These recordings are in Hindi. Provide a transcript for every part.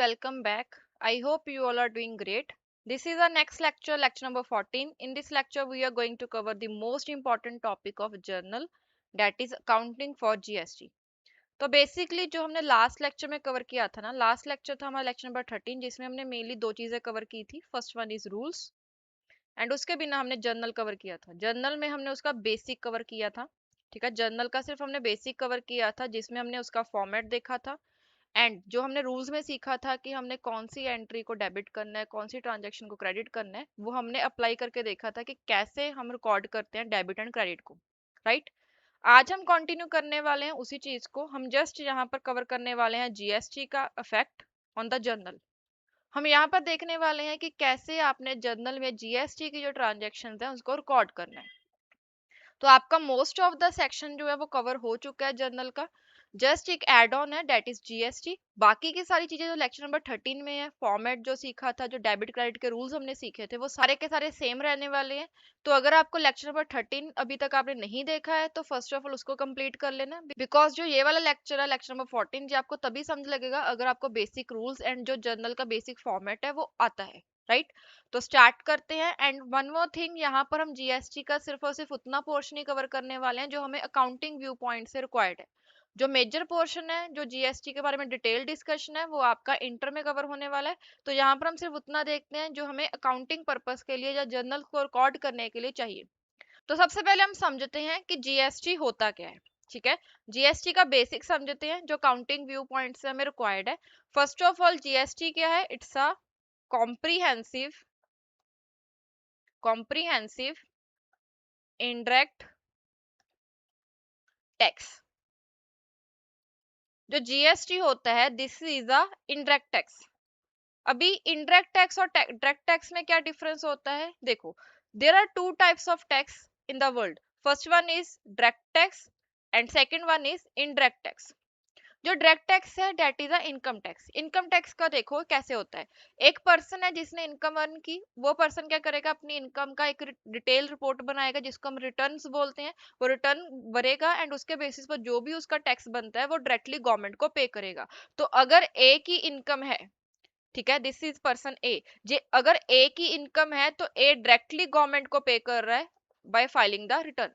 welcome back. I hope you all are doing great. This is our next lecture, lecture number 14. In this lecture, we are going to cover the most important topic of journal, that is accounting for GST. तो बेसिकली जो हमने लास्ट लेक्चर में कवर किया था ना, लास्ट लेक्चर था हमारा लेक्चर नंबर 13, जिसमें हमने मेनली दो चीजें कवर की थी. First one is rules and उसके बिना हमने जर्नल कवर किया था. जर्नल में हमने उसका बेसिक कवर किया था. ठीक है, जर्नल का सिर्फ हमने बेसिक कवर किया था, जिसमें हमने उसका फॉर्मेट देखा था. एंड जो हमने रूल्स में सीखा था कि हमने कौन सी एंट्री को डेबिट करना है, कौन सी ट्रांजैक्शन को क्रेडिट करना है, वो हमने अप्लाई करके देखा था कि कैसे हम रिकॉर्ड करते हैं डेबिट एंड क्रेडिट को. राइट, आज हम कंटिन्यू करने वाले हैं उसी चीज को. हम जस्ट यहाँ पर कवर करने वाले हैं जीएसटी का इफेक्ट ऑन द जर्नल. हम यहाँ पर देखने वाले हैं कि कैसे आपने जर्नल में जीएसटी की जो ट्रांजेक्शन है उसको रिकॉर्ड करना है. तो आपका मोस्ट ऑफ द सेक्शन जो है वो कवर हो चुका है जर्नल का. जस्ट एक एड ऑन है, डेट इज जीएसटी. बाकी की सारी चीजें जो लेक्चर नंबर 13 में है, फॉर्मेट जो सीखा था, जो डेबिट क्रेडिट के रूल्स हमने सीखे थे, वो सारे के सारे सेम रहने वाले हैं. तो अगर आपको लेक्चर नंबर 13 अभी तक आपने नहीं देखा है तो फर्स्ट ऑफ ऑल उसको कंप्लीट कर लेना, बिकॉज जो ये वाला लेक्चर है, लेक्चर नंबर 14, जो आपको तभी समझ लगेगा अगर आपको बेसिक रूल्स एंड जो जर्नल का बेसिक फॉर्मेट है वो आता है. राइट, तो स्टार्ट करते हैं. एंड वन मोर थिंग, यहाँ पर हम जीएसटी का सिर्फ और सिर्फ उतना पोर्शन ही कवर करने वाले हैं जो हमें अकाउंटिंग व्यू पॉइंट से रिक्वायर्ड है. जो मेजर पोर्शन है, जो जीएसटी के बारे में डिटेल डिस्कशन है, वो आपका इंटर में कवर होने वाला है. तो यहाँ पर हम सिर्फ उतना देखते हैं जो हमें अकाउंटिंग पर्पस के लिए या जर्नल को रिकॉर्ड करने के लिए चाहिए. तो सबसे पहले हम समझते हैं कि जीएसटी होता क्या है. ठीक है, जीएसटी का बेसिक समझते हैं जो अकाउंटिंग व्यू पॉइंट से हमें रिक्वायर्ड है. फर्स्ट ऑफ ऑल जीएसटी क्या है? It's a comprehensive indirect tax. जो जीएसटी होता है, this is a indirect tax. अभी इनडायरेक्ट टैक्स और डायरेक्ट टैक्स में क्या डिफरेंस होता है? देखो, there are two types of tax in the world. First one is direct tax and second one is indirect tax. जो डायरेक्ट टैक्स है, that is a income tax. Income tax का देखो कैसे होता है. एक पर्सन है जिसने इनकम अर्न की, वो पर्सन क्या करेगा, अपनी इनकम का एक डिटेल रिपोर्ट बनाएगा जिसको हम रिटर्न्स बोलते हैं. वो रिटर्न भरेगा एंड उसके बेसिस पर जो भी उसका टैक्स बनता है वो डायरेक्टली गवर्नमेंट को पे करेगा. तो अगर ए की इनकम है, ठीक है, दिस इज पर्सन ए, जे अगर ए की इनकम है तो ए डायरेक्टली गवर्नमेंट को पे कर रहा है bye filing the return.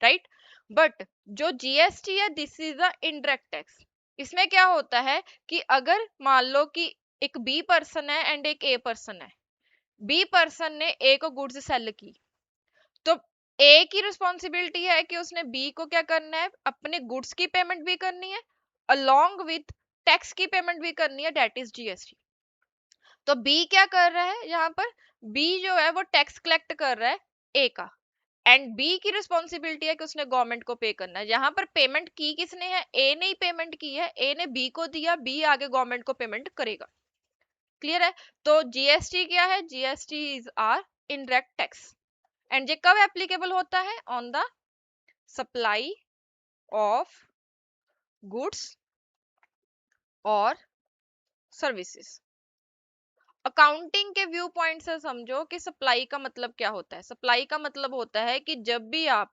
Right, but जो जीएसटी है, this is a indirect tax. इसमें क्या होता है कि अगर मान लो कि एक बी पर्सन है एंड एक ए पर्सन है. बी पर्सन ने ए को गुड्स सेल की, तो ए की रिस्पॉन्सिबिलिटी है कि उसने बी को क्या करना है, अपने गुड्स की पेमेंट भी करनी है अलोंग विथ टैक्स की पेमेंट भी करनी है, डेट इज जीएसटी. तो बी क्या कर रहा है यहाँ पर? बी जो है वो टैक्स कलेक्ट कर रहा है ए का, एंड बी की रिस्पॉन्सिबिलिटी है कि उसने गवर्नमेंट को पे करना है. यहाँ पर पेमेंट की किसने है? ए ने ही पेमेंट की है. ए ने बी को दिया, बी आगे गवर्नमेंट को पेमेंट करेगा. क्लियर है? तो जीएसटी क्या है? GST is our indirect tax. And ये कब एप्लीकेबल होता है? On the supply of goods और सर्विसेज. अकाउंटिंग के व्यू पॉइंट से समझो कि सप्लाई का मतलब क्या होता है. सप्लाई का मतलब होता है कि जब भी आप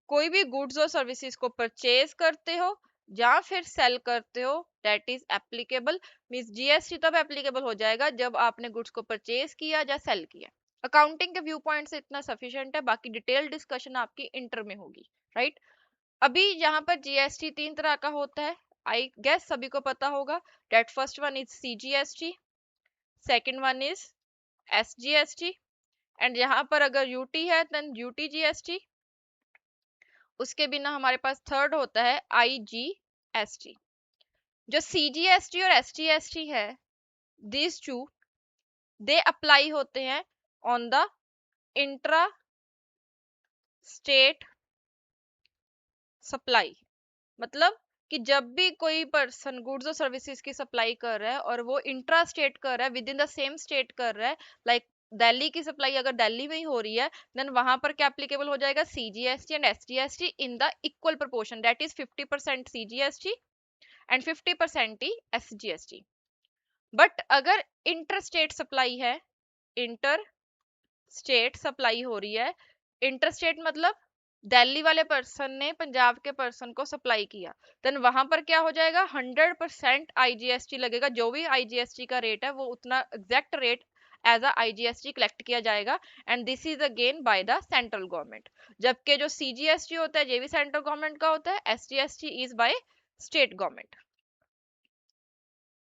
कोई भी गुड्स और सर्विसेज को परचेज करते हो या फिर सेल करते हो, that is applicable. Means GST तब एप्लीकेबल हो जाएगा जब आपने गुड्स को परचेज किया या सेल किया. अकाउंटिंग के व्यू पॉइंट से इतना सफिशिएंट है, बाकी डिटेल डिस्कशन आपकी इंटर में होगी. राइट, अभी यहाँ पर जीएसटी तीन तरह का होता है, आई गेस सभी को पता होगा. That first one is CGST, second one is SGST, and यहाँ पर अगर यूटी है देन यूटी जीएसटी. उसके बिना हमारे पास थर्ड होता है आईजीएसटी. जो सीजीएसटी और एसजीएसटी है, दीज टू दे अप्लाई होते हैं on the intra state supply. मतलब कि जब भी कोई पर्सन गुड्स और सर्विसेज की सप्लाई कर रहा है और वो इंट्रा स्टेट कर रहा है, with in the same state कर रहा है, लाइक दिल्ली की सप्लाई अगर दिल्ली में ही हो रही है, देन वहां पर क्या एप्लीकेबल हो जाएगा? CGST and SGST in the equal proportion, that is 50% CGST and 50% he SGST. But अगर इंटर स्टेट सप्लाई है, इंटर स्टेट सप्लाई हो रही है, इंटर स्टेट मतलब दिल्ली वाले पर्सन ने पंजाब के पर्सन को सप्लाई किया, देन वहां पर क्या हो जाएगा, 100% आईजीएसटी लगेगा। जो भी आईजीएसटी का रेट है वो उतना exact rate as a IGST collect किया जाएगा, and this is again by the central government. जबकि जो सीजीएसटी होता है ये भी सेंट्रल गवर्नमेंट का होता है, SGST is by state government.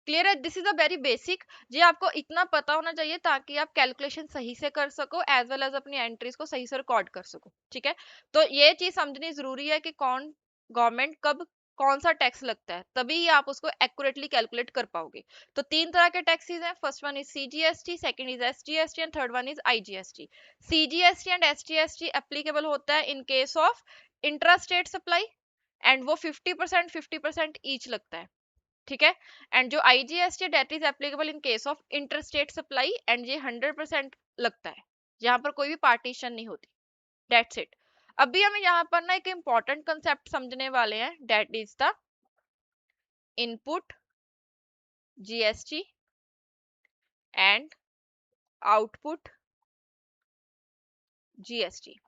Clear है? This is a very basic, ये आपको इतना पता होना चाहिए ताकि आप कैलकुलेशन सही से कर सको एज वेल एज अपनी एंट्रीज को सही से रिकॉर्ड कर सको। ठीक है, तो ये चीज समझनी जरूरी है कि कौन गवर्नमेंट कब कौन सा टैक्स लगता है, तभी आप उसको एक्यूरेटली कैलकुलेट कर पाओगे। तो तीन तरह के टैक्सेस हैं, first one is CGST, second is SGST and third one is IGST. CGST and SGST applicable होता है in case of intra state supply, and वो 50% ईच लगता है। ठीक है, एंड जो IGST that is applicable in case of interstate supply, and ये 100% लगता है, यहाँ पर कोई भी पार्टीशन नहीं होती। That's it. अभी हमें यहाँ पर ना एक इंपॉर्टेंट कंसेप्ट समझने वाले हैं, that is the input GST and output GST.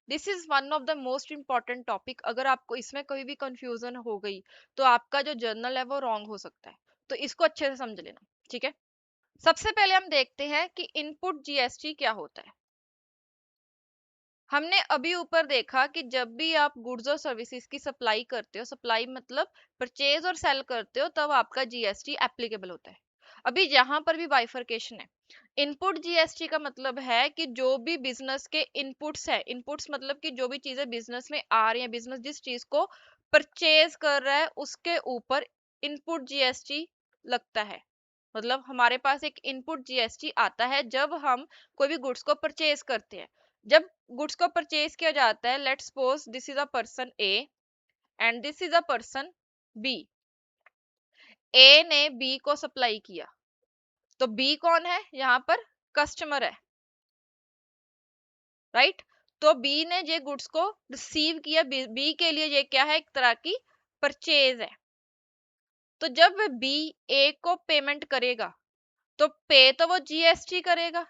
This is one of the most important topic. अगर आपको इसमें कोई भी कंफ्यूजन हो गई तो आपका जो जर्नल है वो रॉन्ग हो सकता है, तो इसको अच्छे से समझ लेना। ठीक है, सबसे पहले हम देखते हैं कि इनपुट जीएसटी क्या होता है। हमने अभी ऊपर देखा कि जब भी आप गुड्स और सर्विसेज की सप्लाई करते हो, सप्लाई मतलब परचेज और सेल करते हो, तब आपका जीएसटी एप्लीकेबल होता है। अभी यहाँ पर भी बाइफरकेशन है। इनपुट जीएसटी का मतलब है कि जो भी बिजनेस के इनपुट्स है, इनपुट्स मतलब कि जो भी चीजें बिजनेस में आ रही है, बिजनेस जिस चीज को परचेज कर रहा है उसके ऊपर इनपुट जीएसटी लगता है। मतलब हमारे पास एक इनपुट जीएसटी आता है जब हम कोई भी गुड्स को परचेज करते हैं। जब गुड्स को परचेज किया जाता है, let's suppose this is a person A and this is a person B. A ने बी को सप्लाई किया, तो बी कौन है यहाँ पर, कस्टमर है, राइट। तो बी ने ये गुड्स को रिसीव किया, बी के लिए ये क्या है, एक तरह की परचेज है। तो जब बी ए को पेमेंट करेगा तो पे तो वो जीएसटी करेगा,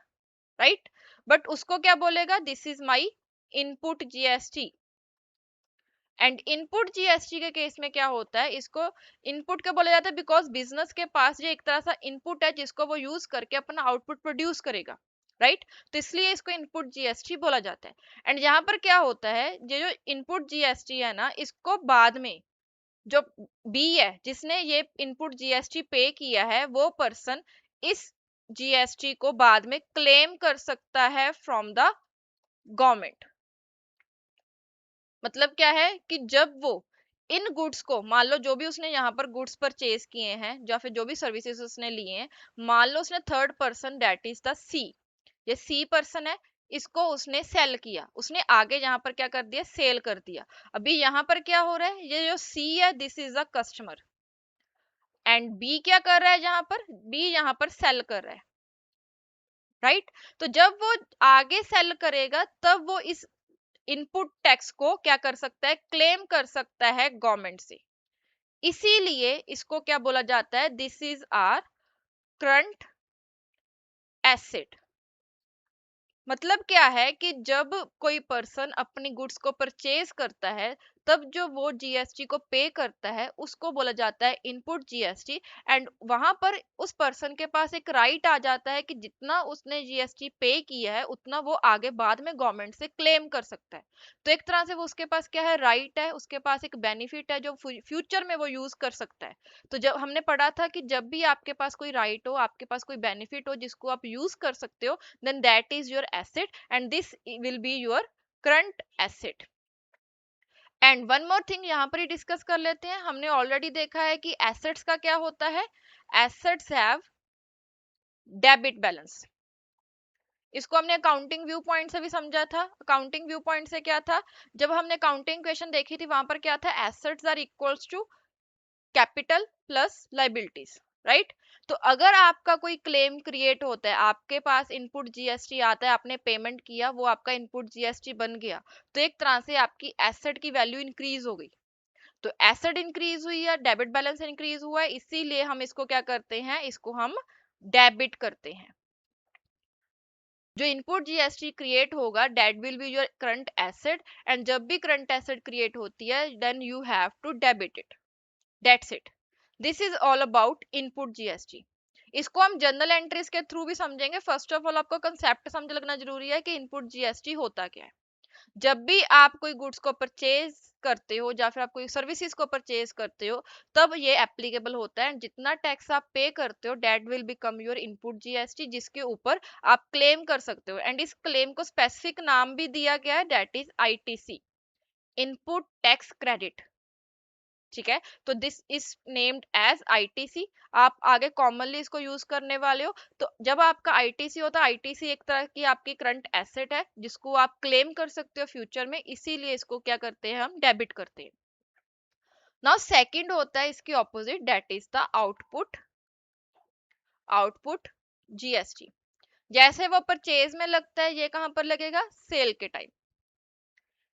राइट, बट उसको क्या बोलेगा, this is my input GST. And input GST के केस में क्या होता है, इसको इनपुट क्या बोला जाता है, बिकॉज बिजनेस के पास ये एक तरह सा इनपुट है जिसको वो यूज करके अपना आउटपुट प्रोड्यूस करेगा, राइट, तो इसलिए इसको इनपुट जीएसटी बोला जाता है। एंड यहाँ पर क्या होता है, ये जो इनपुट जीएसटी है ना, इसको बाद में जो बी है जिसने ये इनपुट जीएसटी पे किया है, वो पर्सन इस जीएसटी को बाद में क्लेम कर सकता है फ्रॉम द गवर्नमेंट। मतलब क्या है कि जब वो इन गुड्स को, मान लो जो भी उसने यहाँ पर गुड्स परचेज किए हैं या फिर जो भी सर्विसेज उसने लिए हैं, मान लो उसने third person that is the C, ये सी पर्सन है, इसको उसने सेल किया, उसने आगे यहाँ पर क्या कर दिया, सेल कर दिया। अभी यहाँ पर क्या हो रहा है, ये जो सी है this is a customer, and B क्या कर रहा है, यहाँ पर बी यहाँ पर सेल कर रहा है, राइट। तो जब वो आगे सेल करेगा तब वो इस इनपुट टैक्स को क्या कर सकता है, क्लेम कर सकता है गवर्नमेंट से। इसीलिए इसको क्या बोला जाता है, this is our current asset. मतलब क्या है कि जब कोई पर्सन अपनी गुड्स को परचेज करता है, तब जो वो जीएसटी को पे करता है उसको बोला जाता है इनपुट जीएसटी। एंड वहां पर उस पर्सन के पास एक राइट आ जाता है कि जितना उसने जीएसटी पे किया है उतना वो आगे बाद में गवर्नमेंट से क्लेम कर सकता है। तो एक तरह से वो उसके पास क्या है, राइट है, उसके पास एक बेनिफिट है जो फ्यूचर में वो यूज कर सकता है। तो जब हमने पढ़ा था कि जब भी आपके पास कोई राइट हो, आपके पास कोई बेनिफिट हो जिसको आप यूज कर सकते हो, then that is your asset and this will be your current asset। And one more thing यहाँ पर ही डिस्कस कर लेते हैं। हमने ऑलरेडी देखा है कि एसेट्स का क्या होता है, एसेट्स हैव डेबिट बैलेंस। इसको हमने अकाउंटिंग व्यू पॉइंट से भी समझा था। अकाउंटिंग व्यू पॉइंट से क्या था, जब हमने अकाउंटिंग क्वेश्चन देखी थी वहां पर क्या था, assets are equals to capital plus liabilities, right. तो अगर आपका कोई क्लेम क्रिएट होता है, आपके पास इनपुट जीएसटी आता है, आपने पेमेंट किया, वो आपका इनपुट जीएसटी बन गया, तो एक तरह से आपकी एसेट की वैल्यू इंक्रीज हो गई। तो एसेट इंक्रीज हुई है, डेबिट बैलेंस इंक्रीज हुआ है, इसीलिए हम इसको क्या करते हैं, इसको हम डेबिट करते हैं। जो इनपुट जीएसटी क्रिएट होगा that will be your current asset, and जब भी करंट एसेट क्रिएट होती है then you have to debit it, that's it. This is all about input GST. इसको हम जर्नल एंट्रीज के थ्रू भी समझेंगे। फर्स्ट ऑफ ऑल आपको कंसेप्ट समझ लगना जरूरी है कि इनपुट जीएसटी होता क्या है। जब भी आप कोई गुड्स को परचेज करते हो या फिर आप कोई सर्विसेज को परचेज करते हो तब ये एप्लीकेबल होता है। जितना टैक्स आप पे करते हो that will become your input GST, जिसके ऊपर आप क्लेम कर सकते हो। एंड इस क्लेम को स्पेसिफिक नाम भी दिया गया है, that is ITC, input tax credit. ठीक है, तो this is named as ITC. आप आगे कॉमनली इसको यूज करने वाले हो। तो जब आपका आईटीसी होता है, आईटीसी एक तरह की आपकी करंट एसेट है जिसको आप क्लेम कर सकते हो फ्यूचर में, इसीलिए इसको क्या करते हैं हम डेबिट करते हैं। नाउ सेकंड होता है इसकी opposite, that is the output, output GST. जैसे वो परचेज में लगता है, ये कहां पर लगेगा, सेल के टाइम।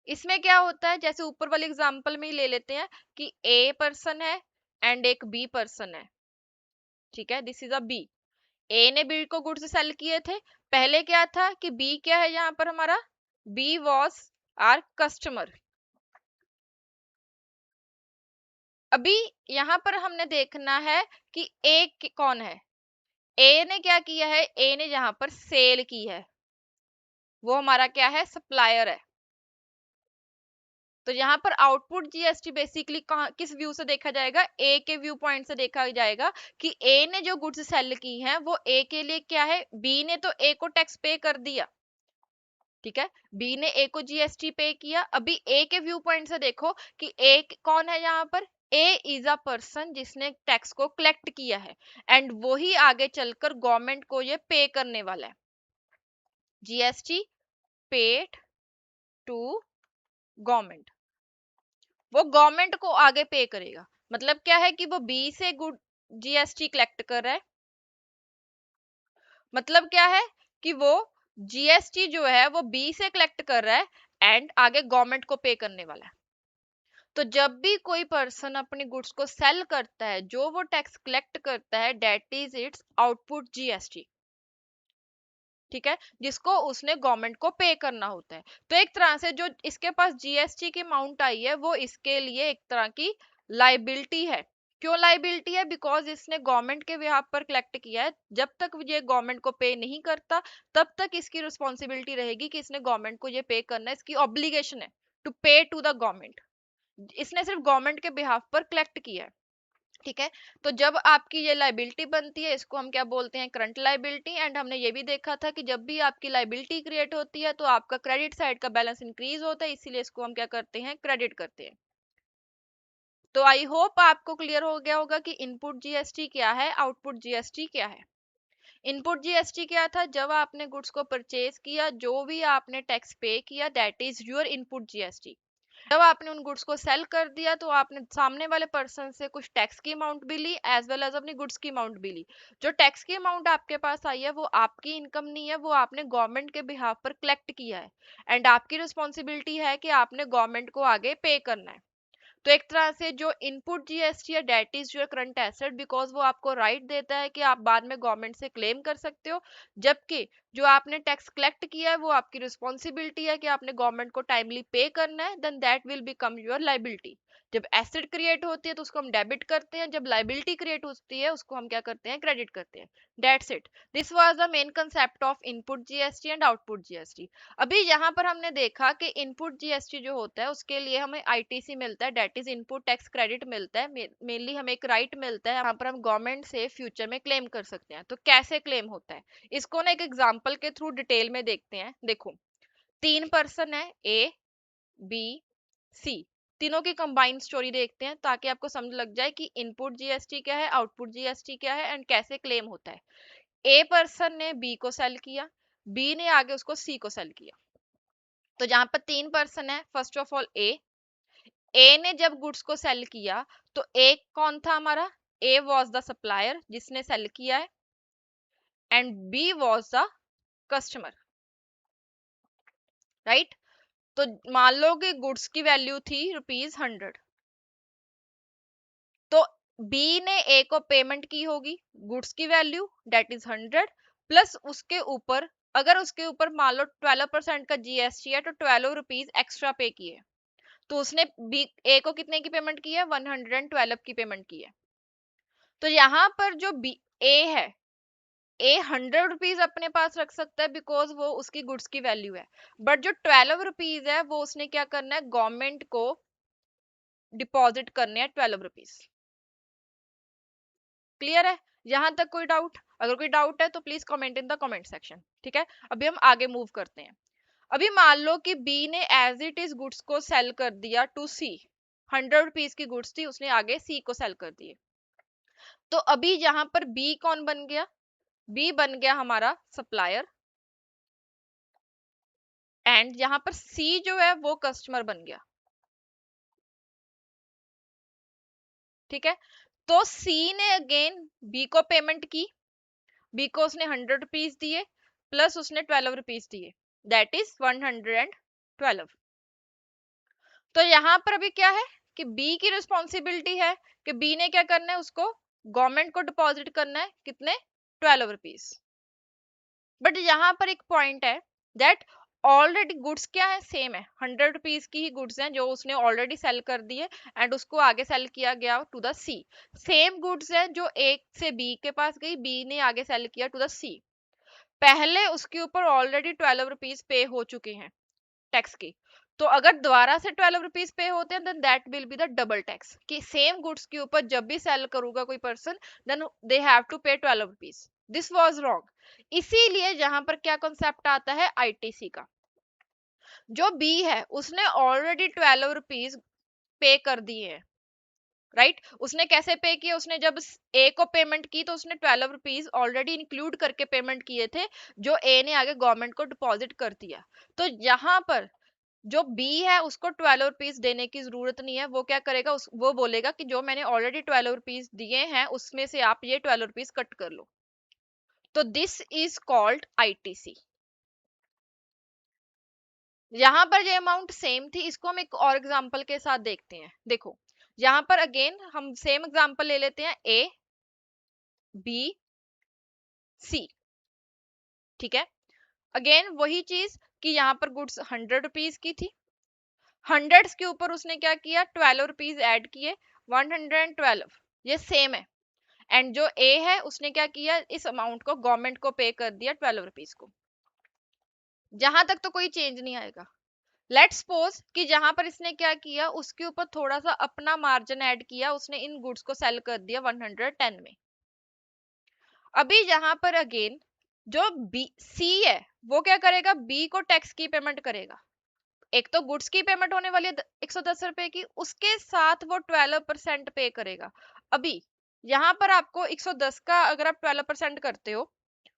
इसमें क्या होता है, जैसे ऊपर वाले एग्जांपल में ही ले लेते हैं कि ए पर्सन है एंड एक बी पर्सन है। ठीक है, this is a B. A ने बी को गुड्स सेल किए थे। पहले क्या था कि बी क्या है यहाँ पर हमारा, बी वॉज आर कस्टमर। अभी यहाँ पर हमने देखना है कि ए कौन है। ए ने क्या किया है, ए ने यहाँ पर सेल की है, वो हमारा क्या है, सप्लायर है। तो यहाँ पर आउटपुट जीएसटी बेसिकली कहाँ किस व्यू से देखा जाएगा, ए के व्यू पॉइंट से देखा जाएगा कि ए ने जो गुड्स सेल की हैं वो ए के लिए क्या है, बी ने तो ए को टैक्स पे कर दिया। ठीक है, बी ने ए को जीएसटी पे किया। अभी ए के व्यू पॉइंट से देखो कि ए कौन है यहाँ पर, ए इज अ पर्सन जिसने टैक्स को कलेक्ट किया है एंड वो ही आगे चलकर गवर्नमेंट को ये पे करने वाला है। जीएसटी पेड टू गवर्नमेंट, वो गवर्नमेंट को आगे पे करेगा। मतलब क्या है कि वो बी से गुड जीएसटी कलेक्ट कर रहा है। मतलब क्या है कि वो जीएसटी जो है वो बी से कलेक्ट कर रहा है एंड आगे गवर्नमेंट को पे करने वाला है। तो जब भी कोई पर्सन अपनी गुड्स को सेल करता है, जो वो टैक्स कलेक्ट करता है that is it's output GST. ठीक है, जिसको उसने गवर्नमेंट को पे करना होता है। तो एक तरह से जो इसके पास जीएसटी की अमाउंट आई है वो इसके लिए एक तरह की लाइबिलिटी है। क्यों लाइबिलिटी है, बिकॉज इसने गवर्नमेंट के बिहाफ पर कलेक्ट किया है। जब तक ये गवर्नमेंट को पे नहीं करता तब तक इसकी रिस्पॉन्सिबिलिटी रहेगी कि इसने गवर्नमेंट को ये पे करना है, इसकी ऑब्लिगेशन है टू पे टू द गवर्नमेंट। इसने सिर्फ गवर्नमेंट के बिहाफ पर कलेक्ट किया है। ठीक है, तो जब आपकी ये लाइबिलिटी बनती है इसको हम क्या बोलते हैं, करंट लाइबिलिटी। एंड हमने ये भी देखा था कि जब भी आपकी लाइबिलिटी क्रिएट होती है तो आपका क्रेडिट साइड का बैलेंस इंक्रीज होता है, इसीलिए इसको हम क्या करते हैं, क्रेडिट करते हैं। तो आई होप आपको क्लियर हो गया होगा कि इनपुट जीएसटी क्या है, आउटपुट जीएसटी क्या है। इनपुट जीएसटी क्या था, जब आपने गुड्स को परचेज किया जो भी आपने टैक्स पे किया that is your input GST. जब आपने उन गुड्स को सेल कर दिया तो आपने सामने वाले पर्सन से कुछ टैक्स की अमाउंट भी ली एज वेल एज अपनी गुड्स की अमाउंट भी ली। जो टैक्स की अमाउंट आपके पास आई है वो आपकी इनकम नहीं है, वो आपने गवर्नमेंट के बिहाफ पर कलेक्ट किया है एंड आपकी रिस्पॉन्सिबिलिटी है कि आपने गवर्नमेंट को आगे पे करना है। तो एक तरह से जो इनपुट जीएसटी है that is your current asset, because वो आपको राइट देता है कि आप बाद में गवर्नमेंट से क्लेम कर सकते हो। जबकि जो आपने टैक्स कलेक्ट किया है वो आपकी रिस्पॉन्सिबिलिटी है कि आपने गवर्नमेंट को टाइमली पे करना है, then that will become your liability. जब एसेट क्रिएट होती है तो उसको हम डेबिट करते हैं, जब लाइबिलिटी क्रिएट होती है उसको हम क्या करते हैं, क्रेडिट करते हैं। That's it, this was the main concept of input GST and output GST. अभी यहाँ पर हमने देखा कि इनपुट जीएसटी जो होता है उसके लिए हमें आईटीसी मिलता है, that is input tax credit मिलता है। मेनली हमें एक राइट मिलता है, यहाँ पर हम गवर्नमेंट से फ्यूचर में क्लेम कर सकते हैं। तो कैसे क्लेम होता है इसको ना एक एग्जांपल के थ्रू डिटेल में देखते हैं। देखो, तीन पर्सन है, ए बी सी, तीनों की कंबाइंड स्टोरी देखते हैं ताकि आपको समझ लग जाए कि इनपुट जीएसटी क्या है, आउटपुट जीएसटी क्या है एंड कैसे क्लेम होता है। ए पर्सन ने बी को सेल किया, बी ने आगे उसको सी को सेल किया। तो जहां पर तीन पर्सन है, फर्स्ट ऑफ ऑल ए ने जब गुड्स को सेल किया तो ए कौन था हमारा, ए वॉज द सप्लायर जिसने सेल किया है and B was the customer, right. तो मान लो कि गुड्स की वैल्यू थी ₹100, तो बी ने ए को पेमेंट की होगी गुड्स की वैल्यू दैट इज 100, प्लस उसके ऊपर, अगर उसके ऊपर मान लो 12% का जीएसटी है तो 12 रुपीज एक्स्ट्रा पे किए, तो उसने बी ए को कितने की पेमेंट की है, 112 की पेमेंट की है। तो यहाँ पर जो बी ए है, ए 100 रुपीज अपने पास रख सकता है बिकॉज वो उसकी गुड्स की वैल्यू है, बट जो 12 रुपीज है वो उसने क्या करना है, गवर्नमेंट को डिपॉजिट करने हैं 12 रुपीज। क्लियर है? यहां तक कोई डाउट? अगर कोई डाउट है तो please comment in the comment section. ठीक है, अभी हम आगे मूव करते हैं। अभी मान लो कि बी ने एज इट इज गुड्स को सेल कर दिया टू सी, 100 रुपीज की गुड्स थी, उसने आगे सी को सेल कर दिए। तो अभी यहाँ पर बी कौन बन गया, बी बन गया हमारा सप्लायर, एंड यहाँ पर सी जो है वो कस्टमर बन गया। ठीक है, तो सी ने अगेन बी को पेमेंट की, बी को उसने 100 रुपीज दिए, प्लस उसने 12 रुपीज दिए, दैट इज 112। तो यहाँ पर अभी क्या है कि बी की रिस्पॉन्सिबिलिटी है कि बी ने क्या करना है, उसको गवर्नमेंट को डिपॉजिट करना है, कितने, 12 रुपीज। बट यहाँ पर एक पॉइंट है दैट ऑलरेडी गुड्स क्या है, सेम है, 100 रुपीज की ही गुड्स हैं जो उसने ऑलरेडी सेल कर दी है, एंड उसको आगे सेल किया गया to the C. Same goods है जो ए से बी के पास गई, बी ने आगे सेल किया टू द सी। पहले उसके ऊपर ऑलरेडी 12 रुपीज पे हो चुके हैं टैक्स की, तो अगर दोबारा से 12 रुपीज पे होते हैं then that will be the double tax, कि सेम गुड्स के ऊपर जब भी सेल करूंगा कोई person then they have to pay 12 rupees. This was wrong. इसीलिए यहाँ पर क्या कॉन्सेप्ट आता है, आईटीसी का। जो बी है उसने ऑलरेडी 12 रुपीज पे कर दिए हैं, राइट उसने कैसे पे किए, उसने जब ए को पेमेंट की तो उसने 12 रुपीज ऑलरेडी इंक्लूड करके पेमेंट किए थे, जो ए ने आगे गवर्नमेंट को डिपॉजिट कर दिया। तो यहाँ पर जो बी है उसको 12 रुपीज देने की जरूरत नहीं है, वो क्या करेगा, वो बोलेगा कि जो मैंने ऑलरेडी 12 रुपीज दिए हैं उसमें से आप ये 12 रुपीज कट कर लो। तो दिस इज कॉल्ड आईटीसी। यहाँ पर ये अमाउंट सेम थी, इसको हम एक और एग्जांपल के साथ देखते हैं। देखो यहाँ पर अगेन हम सेम एग्जांपल ले लेते हैं, ए बी सी। ठीक है, अगेन वही चीज कि यहाँ पर गुड्स 100 रुपीज की थी, हंड्रेड्स के ऊपर उसने क्या किया, 12 रुपीज ऐड किए, 112, ये सेम है। एंड जो ए है उसने क्या किया, इस अमाउंट को गवर्नमेंट को पे कर दिया 12 रुपीज को। जहां तक तो कोई चेंज नहीं आएगा। लेट्स सपोज कि जहां पर इसने क्या किया, उसके ऊपर थोड़ा सा अपना मार्जिन ऐड किया, उसने इन गुड्स को सेल कर दिया 110 में। अभी यहाँ पर अगेन जो बी सी है वो क्या करेगा, बी को टैक्स की पेमेंट करेगा। एक तो गुड्स की पेमेंट होने वाली है 110 रुपए की, उसके साथ वो 12% पे करेगा। अभी यहाँ पर आपको 110 का अगर आप 12% करते हो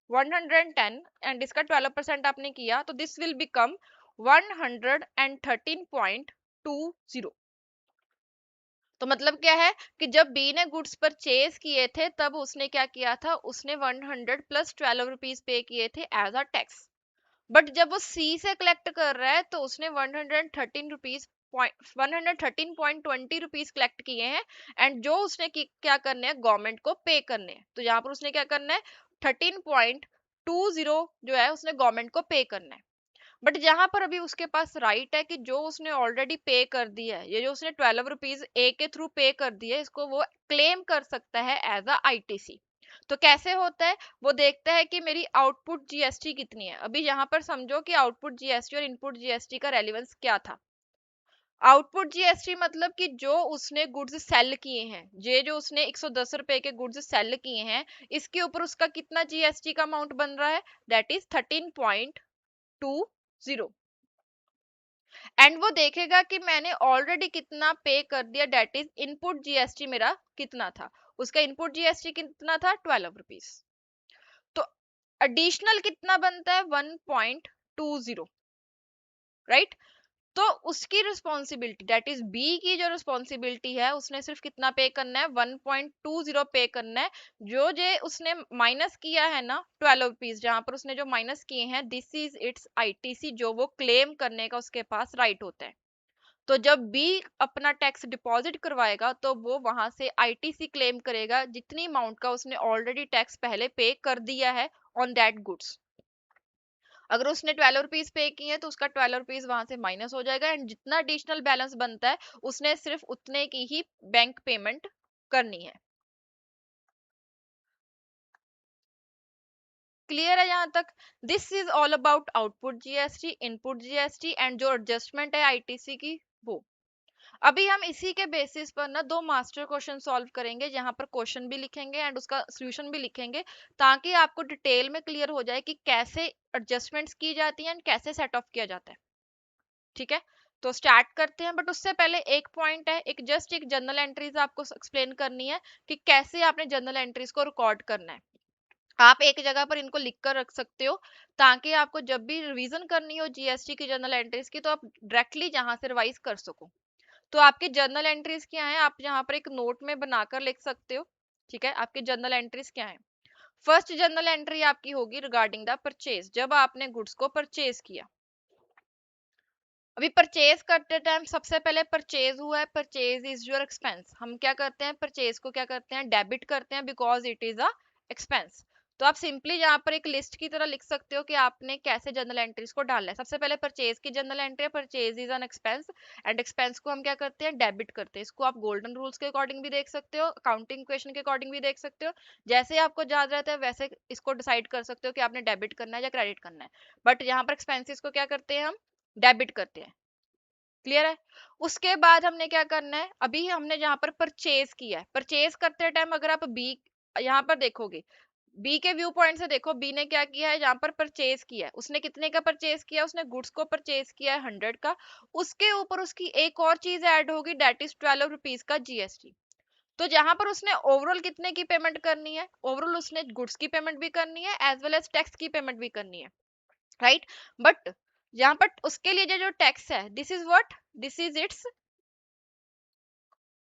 110 एंड इसका 12% आपने किया तो दिस विल बिकम 113.20। तो मतलब क्या है कि जब बी ने गुड्स परचेज किए थे तब उसने क्या किया था, उसने 100 प्लस 12 रुपीज पे किए थे एज अ टैक्स। बट जब वो सी से कलेक्ट कर रहा है तो उसने 113 रुपीज 113.20 कलेक्ट किए हैं, एंड जो उसने क्या करने हैं, गवर्नमेंट को पे करने हैं। तो यहाँ पर उसने क्या करना है, 13.20 जो है उसने गवर्नमेंट को पे करना है। बट जहां पर अभी उसके पास राइट है कि जो उसने ऑलरेडी पे कर दिया है, ये जो उसने 12 रुपीज ए के थ्रू पे कर दिया है, इसको वो क्लेम कर सकता है एज अ आईटीसी। तो कैसे होता है, वो देखता है कि मेरी आउटपुट जीएसटी कितनी है। अभी यहाँ पर समझो कि आउटपुट जीएसटी और इनपुट जीएसटी का रेलिवेंस क्या था। आउटपुट जीएसटी मतलब कि जो उसने गुड्स सेल किए हैं, ये जो उसने 110 रुपए के गुड्स सेल किए हैं, इसके ऊपर उसका कितना जीएसटी का अमाउंट बन रहा है, दैट इज 13.20। एंड वो देखेगा कि मैंने ऑलरेडी कितना पे कर दिया, डेट इज इनपुट जीएसटी मेरा कितना था। उसका इनपुट जीएसटी कितना था, 12 रुपीज। तो एडिशनल कितना बनता है, 1.20, राइट। तो उसकी रिस्पॉन्सिबिलिटी डेट इज बी की जो रिस्पॉन्सिबिलिटी है, उसने सिर्फ कितना पे करना है, 1.20 पे करना है। जो जे उसने माइनस किया है ना 12 रुपीज, जहां पर उसने जो माइनस किए हैं, दिस इज इट्स आईटीसी, जो वो क्लेम करने का उसके पास राइट होता है। तो जब बी अपना टैक्स डिपॉजिट करवाएगा तो वो वहां से आईटीसी क्लेम करेगा, जितनी अमाउंट का उसने ऑलरेडी टैक्स पहले पे कर दिया है ऑन दैट गुड्स। अगर उसने 12 रुपीज पे किए हैं तो उसका 12 रुपीज वहां से माइनस हो जाएगा, एंड जितना एडिशनल बैलेंस बनता है उसने सिर्फ उतने की ही बैंक पेमेंट करनी है। क्लियर है यहाँ तक? This is all about output GST, input GST and जो एडजस्टमेंट है आईटीसी की वो। अभी हम इसी के बेसिस पर ना दो मास्टर क्वेश्चन सॉल्व करेंगे, जहां पर क्वेश्चन भी लिखेंगे एंड उसका सोल्यूशन भी लिखेंगे, ताकि आपको डिटेल में क्लियर हो जाए कि कैसे एडजस्टमेंट्स की जाती हैं एंड कैसे सेट ऑफ किया जाता है। ठीक है, तो स्टार्ट करते हैं। बट उससे पहले एक पॉइंट है, एक जस्ट एक जर्नल एंट्रीज आपको एक्सप्लेन करनी है कि कैसे आपने जर्नल एंट्रीज को रिकॉर्ड करना है। आप एक जगह पर इनको लिख कर रख सकते हो, ताकि आपको जब भी रिवीजन करनी हो जीएसटी की जर्नल एंट्रीज की, तो आप डायरेक्टली जहां से रिवाइज कर सको। तो आपकी जर्नल एंट्रीज क्या है, आप यहाँ पर एक नोट में बनाकर लिख सकते हो। ठीक है, आपकी जर्नल एंट्रीज क्या है? फर्स्ट जर्नल एंट्री आपकी होगी रिगार्डिंग द परचेज, जब आपने गुड्स को परचेज किया। अभी परचेज करते टाइम सबसे पहले परचेज हुआ है, परचेज इज योर एक्सपेंस। हम क्या करते हैं, परचेज को क्या करते हैं, डेबिट करते हैं, because it is a expense. तो आप सिंपली यहाँ पर एक लिस्ट की तरह लिख सकते हो कि आपने कैसे जर्नल एंट्रीज को डालना है। सबसे पहले परचेज की जर्नल एंट्री है, purchase is an expense, and expense को हम क्या करते हैं, डेबिट करते हैं। इसको आप गोल्डन रूल्स के अकॉर्डिंग भी देख सकते हो, अकाउंटिंग इक्वेशन के अकॉर्डिंग भी देख सकते हो। जैसे आपको याद रहता है वैसे इसको डिसाइड कर सकते हो कि आपने डेबिट करना है या क्रेडिट करना है। बट यहाँ पर एक्सपेंसिस को क्या करते हैं, हम डेबिट करते हैं। क्लियर है? उसके बाद हमने क्या करना है, अभी हमने जहां पर परचेज किया है, परचेज करते टाइम अगर आप बी यहाँ पर देखोगे, बी के व्यू पॉइंट से देखो, बी ने क्या किया है, यहाँ पर परचेज किया है। उसने कितने का परचेज किया, उसने गुड्स को परचेज किया है 100 का। उसके ऊपर उसकी एक और चीज ऐड होगी, डेट इज 12 रुपीज का जीएसटी। तो जहां पर उसने ओवरऑल कितने की पेमेंट करनी है, ओवरऑल उसने गुड्स की पेमेंट भी करनी है एज वेल एज टैक्स की पेमेंट भी करनी है, राइट? बट यहाँ पर उसके लिए जो जो टैक्स है, this is what, this is it's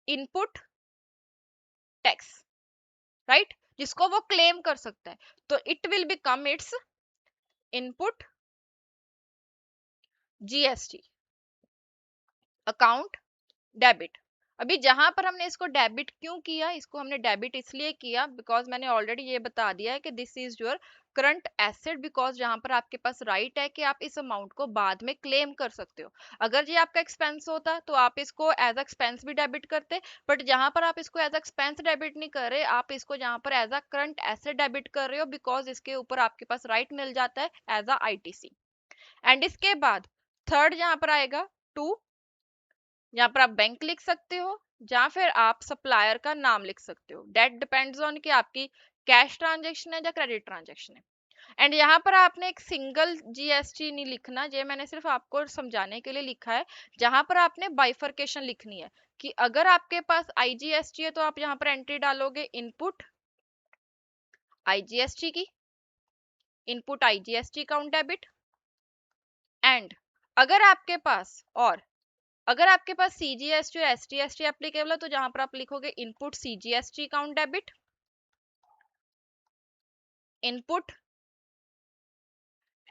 input tax, right, जिसको वो क्लेम कर सकता है। तो it will become it's input GST account debit. अभी जहां पर हमने इसको डेबिट क्यों किया, इसको हमने डेबिट इसलिए किया बिकॉज मैंने ऑलरेडी ये बता दिया है कि this is your current asset, because जहां पर आपके पास राइट है कि आप इस अमाउंट को बाद में क्लेम कर सकते हो। अगर ये आपका एक्सपेंस होता तो आप इसको एज एक्सपेंस भी डेबिट करते, बट जहां पर आप इसको एज एक्सपेंस डेबिट नहीं कर रहे, आप इसको जहां पर as a current asset debit कर रहे हो, बिकॉज इसके ऊपर आपके पास राइट मिल जाता है एज अ आईटीसी। एंड इसके बाद थर्ड यहाँ पर आएगा टू, यहाँ पर आप बैंक लिख सकते हो या फिर आप सप्लायर का नाम लिख सकते हो, डेट डिपेंड्स ऑन कि आपकी कैश ट्रांजेक्शन है या क्रेडिट ट्रांजेक्शन है। एंड यहाँ पर आपने एक सिंगल जीएसटी नहीं लिखना, ये मैंने सिर्फ आपको समझाने के लिए लिखा है। जहां पर आपने बाइफर्केशन लिखनी है कि अगर आपके पास आईजीएसटी है तो आप यहाँ पर एंट्री डालोगे इनपुट आईजीएसटी की, input IGST account debit. And अगर आपके पास और अगर आपके पास सीजीएसटी और एसटीएसटी एप्लीकेबल है, तो जहां पर आप लिखोगे input CGST account debit, input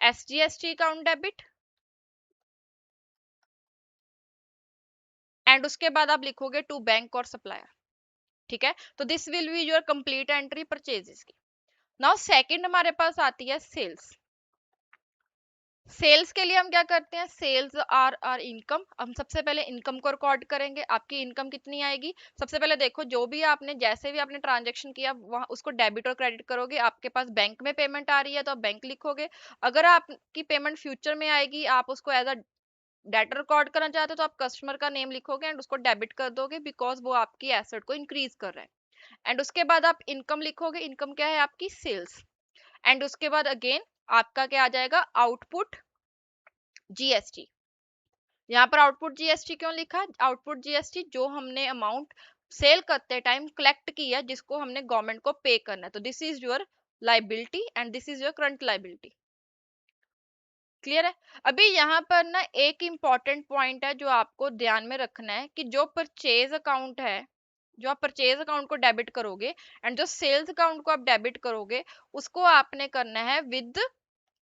SGST account debit, and उसके बाद आप लिखोगे टू बैंक और सप्लायर। ठीक है, तो this will be your complete entry purchases की। नाउ सेकंड हमारे पास आती है सेल्स। सेल्स के लिए हम क्या करते हैं, सेल्स आर इनकम। हम सबसे पहले इनकम को रिकॉर्ड करेंगे। आपकी इनकम कितनी आएगी, सबसे पहले देखो, जो भी आपने जैसे भी आपने ट्रांजेक्शन किया वहां उसको डेबिट और क्रेडिट करोगे। आपके पास बैंक में पेमेंट आ रही है तो आप बैंक लिखोगे। अगर आपकी पेमेंट फ्यूचर में आएगी, आप उसको एज अ डेटर रिकॉर्ड करना चाहते हो, तो आप कस्टमर का नेम लिखोगे एंड उसको डेबिट कर दोगे, बिकॉज वो आपकी एसेट को इंक्रीज कर रहा है। एंड उसके बाद आप इनकम लिखोगे, इनकम क्या है आपकी, सेल्स। एंड उसके बाद अगेन आपका क्या आ जाएगा, आउटपुट जीएसटी। यहाँ पर आउटपुट जीएसटी क्यों लिखा, आउटपुट जीएसटी जो हमने अमाउंट सेल करते टाइम कलेक्ट किया, जिसको हमने गवर्नमेंट को पे करना है। तो this is your liability and this is your current liability. Clear है? अभी यहाँ पर ना एक इंपॉर्टेंट पॉइंट है जो आपको ध्यान में रखना है कि जो परचेज अकाउंट है, जो आप परचेज अकाउंट को डेबिट करोगे एंड जो सेल्स अकाउंट को आप डेबिट करोगे, उसको आपने करना है विद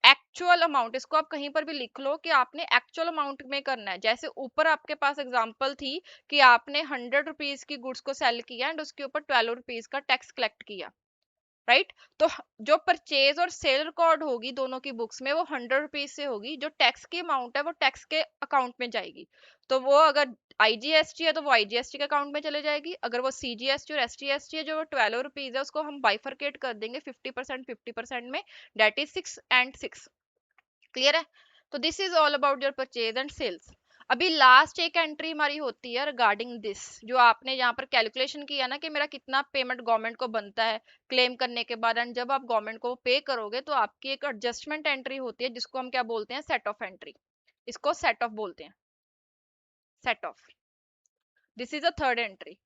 एक्चुअल अमाउंट। इसको आप कहीं पर भी लिख लो कि आपने एक्चुअल अमाउंट में करना है। जैसे ऊपर आपके पास एग्जांपल थी कि आपने 100 रुपीज की गुड्स को सेल किया एंड उसके ऊपर 12 रुपीज का टैक्स कलेक्ट किया, राइट। तो जो परचेज और सेल रिकॉर्ड होगी दोनों की बुक्स में वो 100 रुपीज से होगी, जो टैक्स की अमाउंट है वो टैक्स के अकाउंट में जाएगी। तो वो अगर आईजीएसटी है तो वो आईजीएसटी के अकाउंट में चले जाएगी, अगर वो सीजीएसटी और एसटीएसटी है जो 12 रुपीज है उसको हम बाइफरकेट कर देंगे 50% 50% में, डेट इज 6 and 6। क्लियर है। तो this is all about your purchase and sales. अभी लास्ट एक एंट्री हमारी होती है रिगार्डिंग दिस, जो आपने यहाँ पर कैलकुलेशन किया ना कि मेरा कितना पेमेंट गवर्नमेंट को बनता है क्लेम करने के बाद, एंड जब आप गवर्नमेंट को पे करोगे तो आपकी एक एडजस्टमेंट एंट्री होती है जिसको हम क्या बोलते हैं, सेट ऑफ एंट्री। इसको सेट ऑफ बोलते हैं, set of. This is a third entry.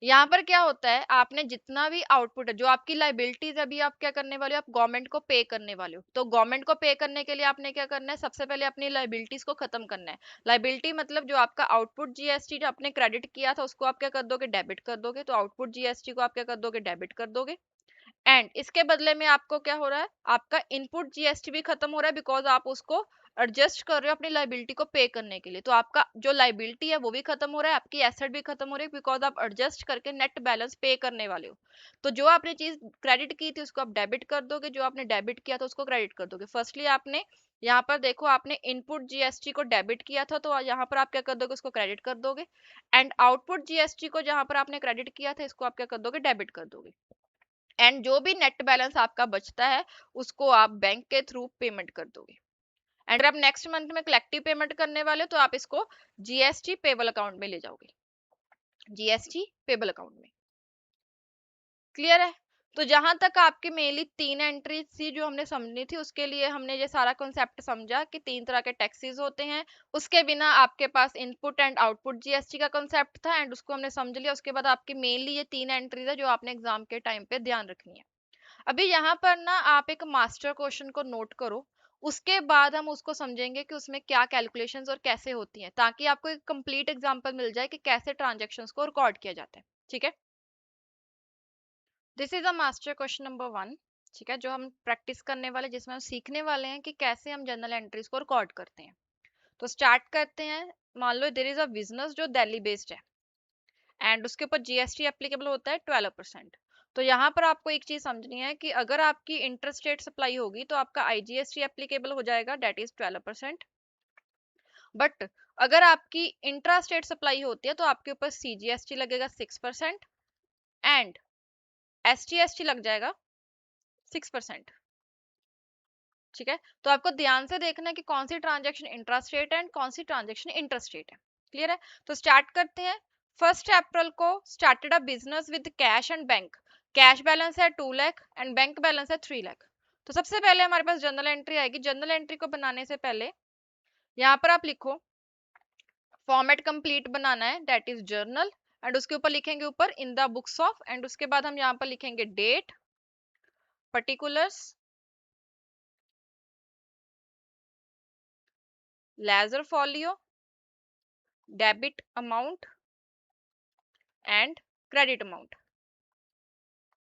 यहाँ पर क्या होता है, आपने जितना भी आउटपुट है, जो आपकी लाइबिलिटीज अभी आप क्या करने वाले हो, आप गवर्नमेंट को पे करने वाले हो। तो गवर्नमेंट को पे करने के लिए आपने क्या करना है, सबसे पहले अपनी लाइबिलिटीज को खत्म करना है। लाइबिलिटी मतलब जो आपका आउटपुट जीएसटी जो आपने क्रेडिट किया था उसको आप क्या कर दोगे, डेबिट कर दोगे। तो आउटपुट जीएसटी को आप क्या कर दोगे, डेबिट कर दोगे। एंड इसके बदले में आपको क्या हो रहा है, आपका इनपुट जीएसटी भी खत्म हो रहा है, बिकॉज आप उसको एडजस्ट कर रहे हो अपनी लाइबिलिटी को पे करने के लिए। तो आपका जो लाइबिलिटी है वो भी खत्म हो रहा है, आपकी एसेट भी खत्म हो रही है, बिकॉज आप एडजस्ट करके नेट बैलेंस पे करने वाले हो। तो जो आपने चीज क्रेडिट की थी उसको आप डेबिट कर दोगे, जो आपने डेबिट किया था उसको क्रेडिट कर दोगे। फर्स्टली आपने यहाँ पर देखो, आपने इनपुट जीएसटी को डेबिट किया था तो यहाँ पर आप क्या कर दोगे, उसको क्रेडिट कर दोगे। एंड आउटपुट जीएसटी को जहां पर आपने क्रेडिट किया था इसको आप क्या कर दोगे, डेबिट कर दोगे। एंड जो भी नेट बैलेंस आपका बचता है उसको आप बैंक के थ्रू पेमेंट कर दोगे। एंड अगर आप नेक्स्ट मंथ में कलेक्टिव पेमेंट करने वाले हो तो आप इसको जीएसटी पेबल अकाउंट में ले जाओगे, जीएसटी पेबल अकाउंट में। क्लियर है। तो जहां तक आपकी मेनली 3 एंट्री थी जो हमने समझनी थी, उसके लिए हमने ये सारा कॉन्सेप्ट समझा कि 3 तरह के टैक्सेस होते हैं। उसके बिना आपके पास इनपुट एंड आउटपुट जीएसटी का कॉन्सेप्ट था, एंड उसको हमने समझ लिया। उसके बाद आपकी मेनली ये 3 एंट्रीज है जो आपने एग्जाम के टाइम पे ध्यान रखनी है। अभी यहाँ पर ना आप एक मास्टर क्वेश्चन को नोट करो, उसके बाद हम उसको समझेंगे कि उसमें क्या कैलकुलेशंस और कैसे होती हैं, ताकि आपको एक कंप्लीट एग्जांपल मिल जाए कि कैसे ट्रांजैक्शंस को रिकॉर्ड किया जाता है। ठीक है। This is a master question number 1। ठीक है, जो हम प्रैक्टिस करने वाले, जिसमें हम सीखने वाले हैं कि कैसे हम जर्नल एंट्रीज को रिकॉर्ड करते हैं। तो स्टार्ट करते हैं। मान लो देयर इज अ बिजनेस जो दिल्ली बेस्ड है एंड उसके ऊपर जीएसटी एप्लीकेबल होता है 12%। तो यहाँ पर आपको एक चीज समझनी है कि अगर आपकी इंटरस्टेट सप्लाई होगी तो आपका आईजीएसटी एप्लीकेबल हो जाएगा, डेट इज 12%। बट अगर आपकी इंट्रा स्टेट सप्लाई होती है तो आपके ऊपर सीजीएसटी लगेगा 6% एंड एसटीएसटी लग जाएगा 6%। ठीक है। तो आपको ध्यान से देखना है कि कौन सी ट्रांजेक्शन इंट्रा स्टेट है एंड कौन सी ट्रांजेक्शन इंटर स्टेट है। क्लियर है। तो स्टार्ट करते हैं। 1 अप्रैल को started a business with cash and bank. Cash balance है 2 लाख एंड बैंक बैलेंस है 3 लाख। तो सबसे पहले हमारे पास जर्नल एंट्री आएगी। जर्नल एंट्री को बनाने से पहले यहाँ पर आप लिखो, फॉर्मेट कंप्लीट बनाना है, दैट इज जर्नल। एंड उसके ऊपर लिखेंगे ऊपर in the books of, and उसके बाद हम यहाँ पर लिखेंगे date, particulars, ledger folio, debit amount and credit amount.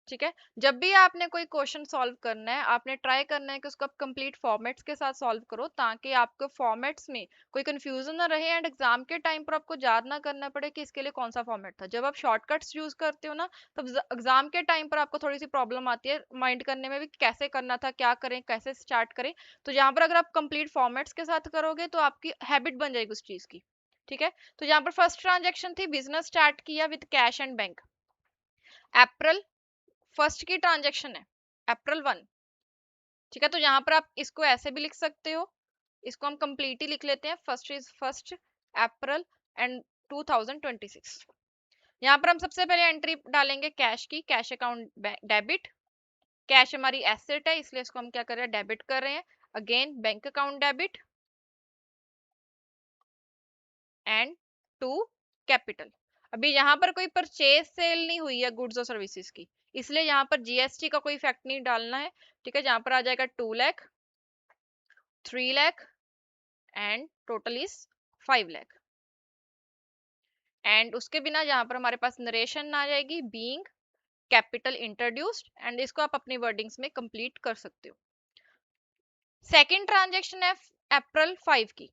ठीक है। जब भी आपने कोई क्वेश्चन सॉल्व करना है, आपने ट्राई करना है कि उसको आप कंप्लीट फॉर्मेट्स के साथ सॉल्व करो, ताकि आपको फॉर्मेट्स में कोई कंफ्यूजन ना रहे एंड एग्जाम के टाइम पर आपको याद ना करना पड़े कि इसके लिए कौन सा फॉर्मेट था। जब आप शॉर्टकट्स यूज करते हो ना, तब एग्जाम के टाइम पर आपको थोड़ी सी प्रॉब्लम आती है माइंड करने में भी, कैसे करना था, क्या करें, कैसे स्टार्ट करें। तो यहाँ पर अगर आप कंप्लीट फॉर्मेट्स के साथ करोगे तो आपकी हैबिट बन जाएगी उस चीज की। ठीक है। तो यहाँ पर फर्स्ट ट्रांजेक्शन थी, बिजनेस स्टार्ट किया with cash and bank. April first की ट्रांजेक्शन है, अप्रैल 1। ठीक है। तो यहाँ पर आप इसको ऐसे भी लिख सकते हो, इसको हम कंप्लीट ही लिख लेते हैं, first is first April and 2026। यहाँ पर हम सबसे पहले एंट्री डालेंगे कैश की, कैश अकाउंट डेबिट। कैश हमारी एसेट है इसलिए इसको हम क्या कर रहे हैं, डेबिट कर रहे हैं। Again bank account debit and to capital. अभी यहाँ पर कोई परचेज सेल नहीं हुई है गुड्स और सर्विसेज की, इसलिए यहाँ पर जीएसटी का कोई इफेक्ट नहीं डालना है। ठीक है। जहाँ पर आ जाएगा 2 lakh, 3 lakh and total is 5 lakh. And उसके बिना यहाँ पर हमारे पास नरेशन आ जाएगी, बीइंग कैपिटल इंट्रोड्यूस्ड, एंड इसको आप अपनी वर्डिंग्स में कंप्लीट कर सकते हो। सेकंड ट्रांजैक्शन है अप्रैल 5 की।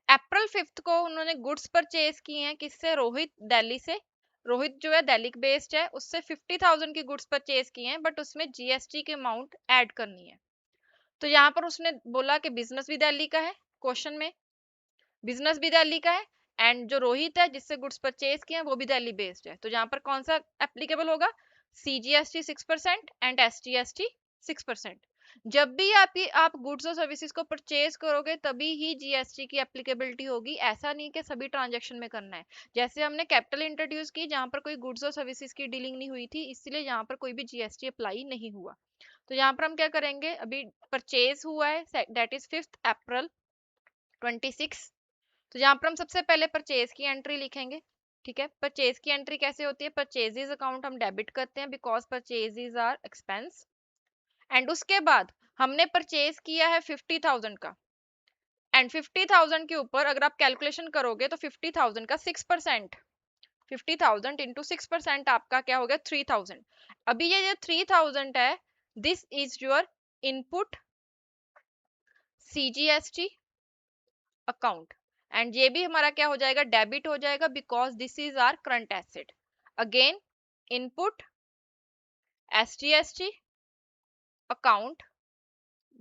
अप्रैल 5 को उन्होंने गुड्स परचेज किए हैं, किससे, रोहित दिल्ली से, रोहित जो है दिल्ली बेस्ड है, उससे 50,000 की गुड्स परचेज किए हैं, बट उसमें जीएसटी की अमाउंट ऐड करनी है। तो यहाँ पर उसने बोला कि बिजनेस भी दिल्ली का है, क्वेश्चन में बिजनेस भी दिल्ली का है, एंड जो रोहित है जिससे गुड्स परचेज किए हैं वो भी दिल्ली बेस्ड है। तो यहाँ पर कौन सा एप्लीकेबल होगा? CGST 6% and SGST 6%। जब भी आप गुड्स और सर्विसेज को परचेज करोगे तभी ही जीएसटी की एप्लीकेबिलिटी होगी, ऐसा नहीं कि सभी ट्रांजेक्शन में करना है। जैसे हमने कैपिटल इंट्रोड्यूस की जहाँ पर कोई गुड्स और सर्विसेज की डीलिंग नहीं हुई थी, इसलिए यहाँ पर कोई भी जीएसटी अप्लाई नहीं हुआ। तो यहाँ पर हम क्या करेंगे, अभी परचेज हुआ है दैट इज 5 अप्रैल 26। तो यहाँ पर हम सबसे पहले परचेज की एंट्री लिखेंगे। ठीक है, परचेज की एंट्री कैसे होती है? परचेजेस अकाउंट हम डेबिट करते हैं because purchases are expense. And उसके बाद हमने परचेज किया है 50,000 का, एंड 50,000 के ऊपर अगर आप कैलकुलेशन करोगे तो 50,000 का 6%, 50,000 इंटू 6% आपका क्या हो गया? 3,000। अभी ये जो 3,000 है, this is your input CGST account, and ये भी हमारा क्या हो जाएगा? डेबिट हो जाएगा because this is our current asset. Again input SGST account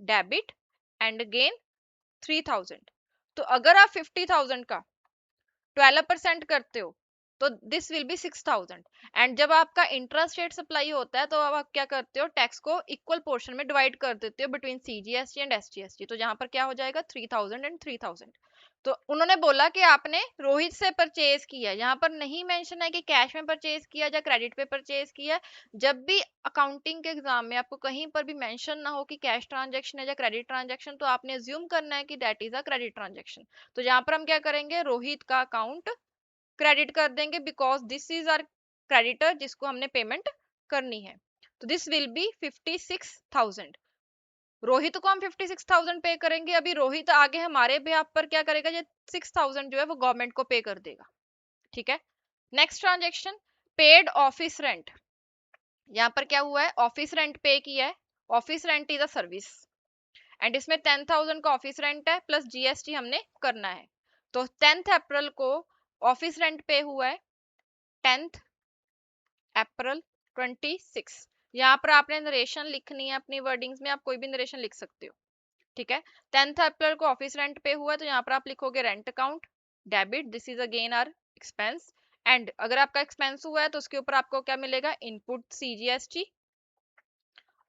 debit, and again 3,000। तो अगर आप 50,000 का 12% करते हो तो दिस विल बी 6,000। एंड जब आपका इंटरेस्ट रेट सप्लाई होता है तो अब आप क्या करते हो? टैक्स को इक्वल पोर्शन में डिवाइड कर देते हो बिटवीन सीजीएसटी एंड एसटीएसटी। तो जहां पर क्या हो जाएगा? 3,000 एंड 3,000। तो उन्होंने बोला कि आपने रोहित से परचेज किया, यहाँ पर नहीं मेंशन है कि कैश में परचेज किया या क्रेडिट पे परचेज किया। जब भी अकाउंटिंग के एग्जाम में आपको कहीं पर भी मेंशन ना हो कि कैश ट्रांजैक्शन है या क्रेडिट ट्रांजैक्शन, तो आपने अज्यूम करना है कि that is a credit transaction. तो यहाँ पर हम क्या करेंगे? रोहित का अकाउंट क्रेडिट कर देंगे because this is our creditor जिसको हमने पेमेंट करनी है। तो दिस विल बी 56,000। रोहित को हम 56,000 पे करेंगे। अभी रोहित आगे हमारे बेहाफ पर क्या करेगा? ये 6,000 जो है वो गवर्नमेंट को पे कर देगा। ठीक है, next transaction paid office rent. यहाँ पर क्या हुआ है? ऑफिस रेंट पे किया है। Office rent is a service, and इसमें 10,000 का ऑफिस रेंट है प्लस जीएसटी हमने करना है। तो 10th अप्रैल को ऑफिस रेंट पे हुआ है, 10th अप्रैल 26। यहाँ पर आपने नरेशन लिखनी है अपनी वर्डिंग्स में, आप कोई भी नरेशन लिख सकते हो। ठीक है, 10th अप्रैल को ऑफिस रेंट पे हुआ है, तो यहाँ पर आप लिखोगे rent account debit, this is again our expense. And अगर आपका एक्सपेंस हुआ है तो उसके ऊपर आपको क्या मिलेगा? Input CGST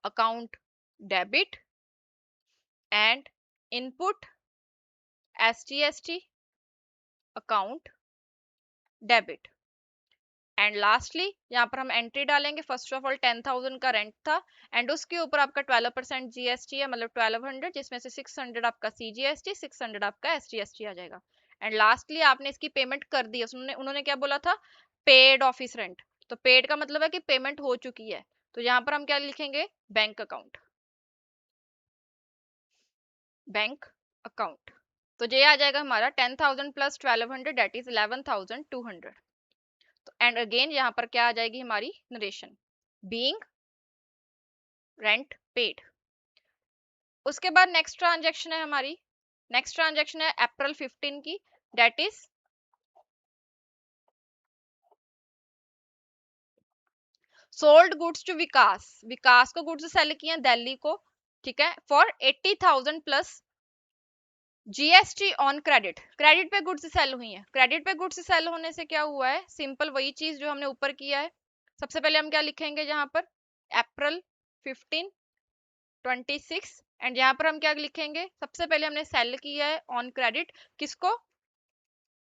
account debit and input SGST account debit. And lastly यहाँ पर हम एंट्री डालेंगे। फर्स्ट ऑफ ऑल 10,000 का रेंट था, एंड उसके ऊपर आपका 12% जीएसटी है, मतलब 1200, जिसमें से 600 आपका सीजीएसटी, 600 आपका एसटीएसटी आ जाएगा। एंड लास्टली आपने इसकी पेमेंट कर दी। उन्होंने क्या बोला था? Paid office rent. तो पेड का मतलब है कि पेमेंट हो चुकी है। तो यहाँ पर हम क्या लिखेंगे? Bank account, bank account. तो ये आ जाएगा हमारा 10,000 plus 1200 that is 11,200। And again यहाँ पर क्या आ जाएगी हमारी नरेशन? Being rent paid. उसके बाद नेक्स्ट ट्रांजैक्शन है हमारी, नेक्स्ट ट्रांजैक्शन है अप्रैल 15 की, that is sold goods to Vikas. Vikas को गुड्स सेल किए हैं दिल्ली को, ठीक है, for 80,000 plus GST on credit. Credit पे गुड्स सेल हुई है। क्रेडिट पे गुड्स सेल होने से क्या हुआ है? सिंपल वही चीज जो हमने ऊपर किया है। सबसे पहले हम क्या लिखेंगे यहाँ पर? अप्रैल 15 26। एंड यहाँ पर हम क्या लिखेंगे? सबसे पहले हमने सेल किया है ऑन क्रेडिट, किसको?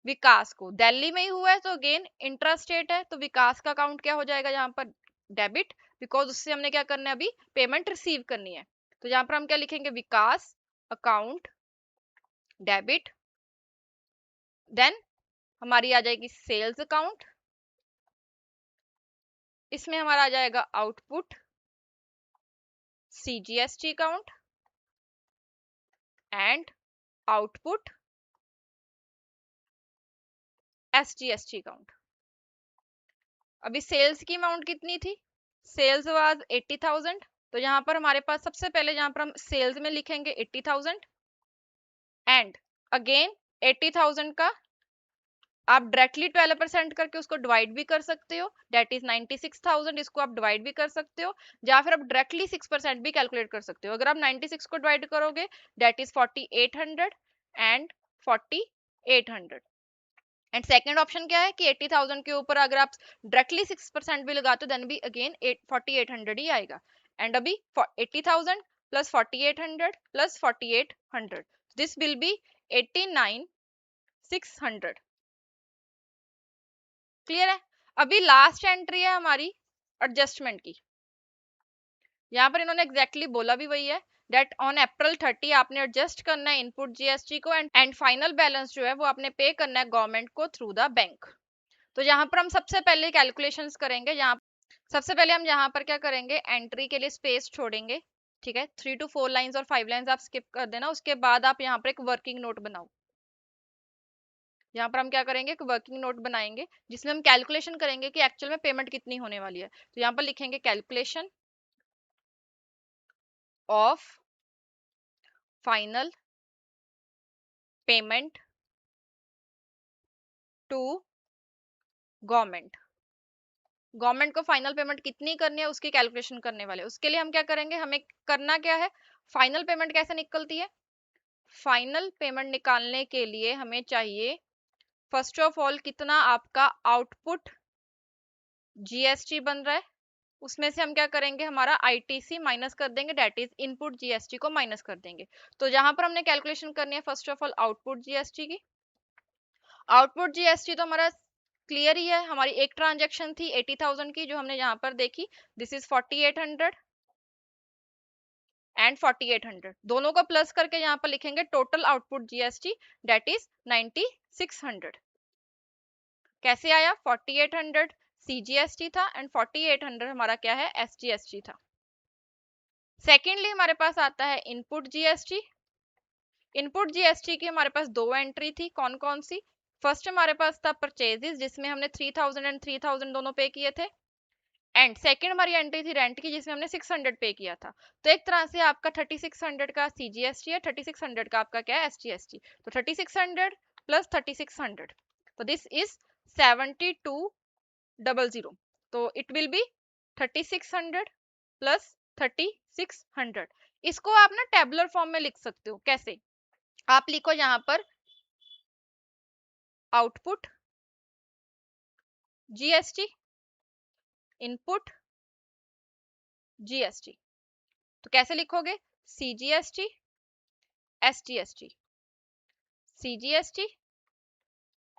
विकास को। दिल्ली में ही हुआ है तो अगेन इंट्रास्टेट है, तो विकास का अकाउंट क्या हो जाएगा यहाँ पर? डेबिट, बिकॉज उससे हमने क्या करना है? अभी पेमेंट रिसीव करनी है। तो यहाँ पर हम क्या लिखेंगे? विकास अकाउंट डेबिट, देन हमारी आ जाएगी सेल्स अकाउंट, इसमें हमारा आ जाएगा output CGST account and output SGST account. अभी सेल्स की अमाउंट कितनी थी? Sales was 80,000। तो यहाँ पर हमारे पास सबसे पहले यहाँ पर हम सेल्स में लिखेंगे 80,000 एंड अगेन 80,000 का आप डायरेक्टली 12% करके उसको डिवाइड भी कर सकते हो, दैट इज 96,000, इसको आप डिवाइड भी कर सकते हो, या फिर आप डायरेक्टली 6% भी कैलकुलेट कर सकते हो। अगर आप 96 को डिवाइड करोगे that is 4800 and 4800। And second option क्या है कि 80,000 के ऊपर अगर आप डायरेक्टली 6% भी लगाते हो देन भी अगेन 4800 ही आएगा। एंड अभी 80,000 plus 4800 plus 4800, this will be 89,600। Clear है? अभी लास्ट एंट्री है हमारी एडजस्टमेंट की। यहाँ पर इन्होंने एग्जैक्टली बोला भी वही है, दैट ऑन अप्रैल 30 आपने एडजस्ट करना है इनपुट जीएसटी को, एंड फाइनल बैलेंस जो है वो आपने पे करना है गवर्नमेंट को थ्रू द बैंक। तो यहाँ पर हम सबसे पहले कैलकुलेशंस करेंगे। यहाँ सबसे पहले हम यहाँ पर क्या करेंगे, एंट्री के लिए स्पेस छोड़ेंगे। ठीक है, 3 to 4 लाइंस और 5 लाइंस आप स्किप कर देना। उसके बाद आप यहाँ पर एक वर्किंग नोट बनाओ। यहाँ पर हम क्या करेंगे, एक वर्किंग नोट बनाएंगे जिसमें हम कैलकुलेशन करेंगे कि एक्चुअल में पेमेंट कितनी होने वाली है। तो यहाँ पर लिखेंगे calculation of final payment to government. Government को फाइनल पेमेंट कितनी करनी है उसकी कैलकुलेशन करने वाले। उसके लिए हम क्या करेंगे, हमें करना क्या है, फाइनल पेमेंट कैसे निकलती है। फाइनल पेमेंट निकालने के लिए हमें चाहिए फर्स्ट ऑफ ऑल कितना आपका आउटपुट जीएसटी बन रहा है, उसमें से हम क्या करेंगे, हमारा आईटीसी माइनस कर देंगे, डेट इज इनपुट जीएसटी को माइनस कर देंगे। तो जहां पर हमने कैलकुलेशन करनी है first of all output GST की। आउटपुट जीएसटी तो हमारा क्लियर ही है, हमारी एक ट्रांजेक्शन थी 80,000 की जो हमने यहाँ पर देखी, दिस इज 4800 एंड 4800, दोनों को प्लस करके यहाँ पर लिखेंगे total output GST that is 9600। कैसे आया, 4800 सीजीएसटी था एंड 4800 हमारा क्या है, एसजीएसटी था। सेकेंडली हमारे पास आता है इनपुट जीएसटी। इनपुट जीएसटी की हमारे पास दो एंट्री थी, कौन कौन सी। फर्स्ट हमारे पास था परचेजेस जिसमें हमने 3000 एंड 3000 दोनों पे किए थे, एंड सेकंड हमारी एंट्री थी रेंट की जिसमें हमने 600 पे किया था। तो एक तरह से आपका 3600 का सीजीएसटी है, 3600 का आपका क्या है, एसजीएसटी। तो 3600 प्लस 3600, तो दिस इज 7200, तो इट विल बी 3600 प्लस 3600। इसको आप ना टेबुलर फॉर्म में लिख सकते हो। कैसे, आप लिखो यहाँ पर आउटपुट जीएसटी इनपुट जीएसटी। तो कैसे लिखोगे, CGST SGST CGST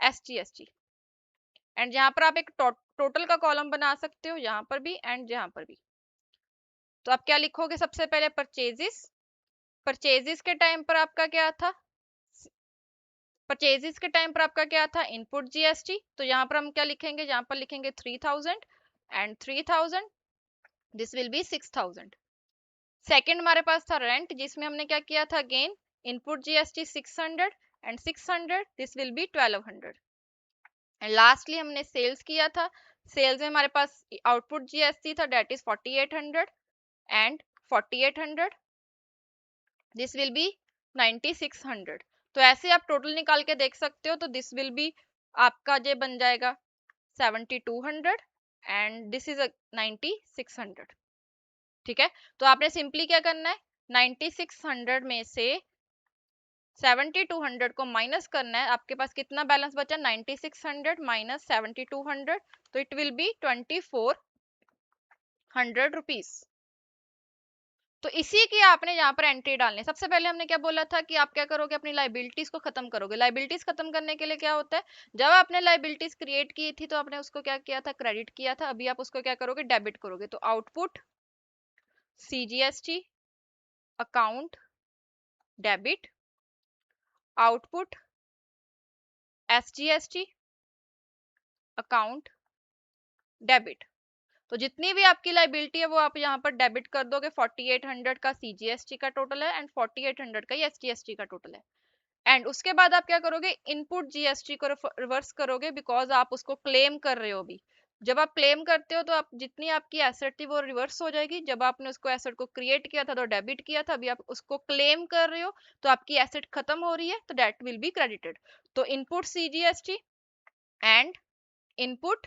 SGST, and यहाँ पर आप एक टोटल का कॉलम बना सकते हो, यहाँ पर भी एंड यहाँ पर भी। तो आप क्या लिखोगे, सबसे पहले परचेजेस। परचेजेस के टाइम पर आपका क्या था, परचेजेस के टाइम पर आपका क्या था, इनपुट जीएसटी। तो यहाँ पर हम क्या लिखेंगे, यहाँ पर लिखेंगे 3000 and 3000, this will be 6000। Second हमारे पास था रेंट जिसमें हमने क्या किया था, again input GST 600 and 600, this will be 1200। And lastly हमने सेल्स किया था, सेल्स में हमारे पास आउटपुट जीएसटी था that is 4800 and 4800, this will be 9600। तो ऐसे आप टोटल निकाल के देख सकते हो, तो दिस विल बी आपका जो बन जाएगा 7200 एंड दिस इज 9600। ठीक है, तो आपने सिंपली क्या करना है, 9600 में से 7200 को माइनस करना है। आपके पास कितना बैलेंस बचा, 9600 माइनस 7200, तो इट विल बी 2400 रुपीज। तो इसी की आपने यहाँ पर एंट्री डालनी है। सबसे पहले हमने क्या बोला था कि आप क्या करोगे, अपनी लाइबिलिटीज को खत्म करोगे। लाइबिलिटीज खत्म करने के लिए क्या होता है, जब आपने लाइबिलिटीज क्रिएट की थी तो आपने उसको क्या किया था, क्रेडिट किया था। अभी आप उसको क्या करोगे, डेबिट करोगे। तो output CGST account debit, output SGST account debit. तो जितनी भी आपकी लाइबिलिटी है वो आप यहाँ पर डेबिट कर दोगे। 4800 का सीजीएसटी का टोटल है एंड 4800 का एसजीएसटी का टोटल है। एंड उसके बाद आप क्या करोगे, इनपुट जीएसटी को रिवर्स करोगे, बिकॉज आप उसको क्लेम कर रहे हो अभी। जब आप क्लेम करते हो तो आप जितनी आपकी एसेट थी वो रिवर्स हो जाएगी। जब आपने उसको एसेट को क्रिएट किया था तो डेबिट किया था, अभी आप उसको क्लेम कर रहे हो तो आपकी एसेट खत्म हो रही है, तो डेट विल बी क्रेडिटेड। तो input CGST and input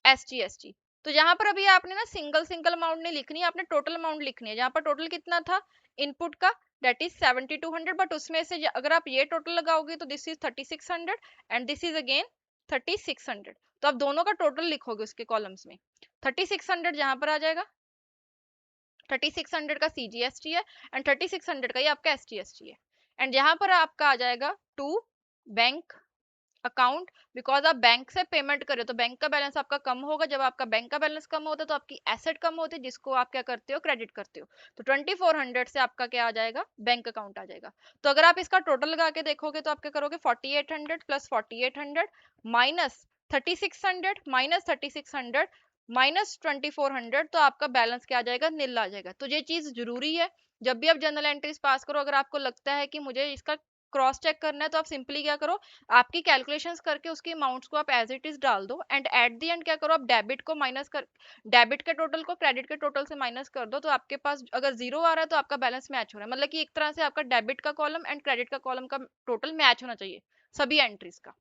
SGST। तो यहाँ पर अभी आपने ना सिंगल सिंगल अमाउंट नहीं लिखनी है, आपने टोटल अमाउंट लिखनी है। यहाँ पर टोटल कितना था इनपुट का, दैट इज 7200, बट उसमें से अगर आप ये टोटल लगाओगे तो this is 3600 and this is again 3600। तो आप दोनों का टोटल लिखोगे उसके कॉलम्स में। 3600 यहाँ पर आ जाएगा, 3600 का CGST है एंड 3600 का ये आपका SGST है। एंड यहाँ पर आपका आ जाएगा टू बैंक अकाउंट, बिकॉज आप बैंक से पेमेंट करें तो बैंक का बैलेंस आपका कम होगा। जब आपका बैंक का बैलेंस कम होता है तो आपकी एसेट कम होती है, जिसको आप क्या करते हो, क्रेडिट करते हो। तो 2400 से आपका क्या आ जाएगा, बैंक अकाउंट आ जाएगा। तो अगर आप इसका टोटल लगा के देखोगे तो आप क्या करोगे, 4800 प्लस 4800 माइनस 3600 माइनस 3600 माइनस 2400, तो आपका बैलेंस क्या आ जाएगा, नील आ जाएगा। तो ये चीज जरूरी है जब भी आप जर्नल एंट्रीज पास करो। अगर आपको लगता है कि मुझे इसका क्रॉस चेक करना है तो आप सिंपली क्या करो, आपकी कैलकुलेशंस करके उसकी अमाउंट्स को आप एज इट इज डाल दो एंड एट द एंड क्या करो, आप डेबिट को माइनस कर, डेबिट के टोटल को क्रेडिट के टोटल से माइनस कर दो। तो आपके पास अगर जीरो आ रहा है तो आपका बैलेंस मैच हो रहा है, मतलब कि एक तरह से आपका डेबिट का कॉलम एंड क्रेडिट का कॉलम का टोटल मैच होना चाहिए सभी एंट्रीज का।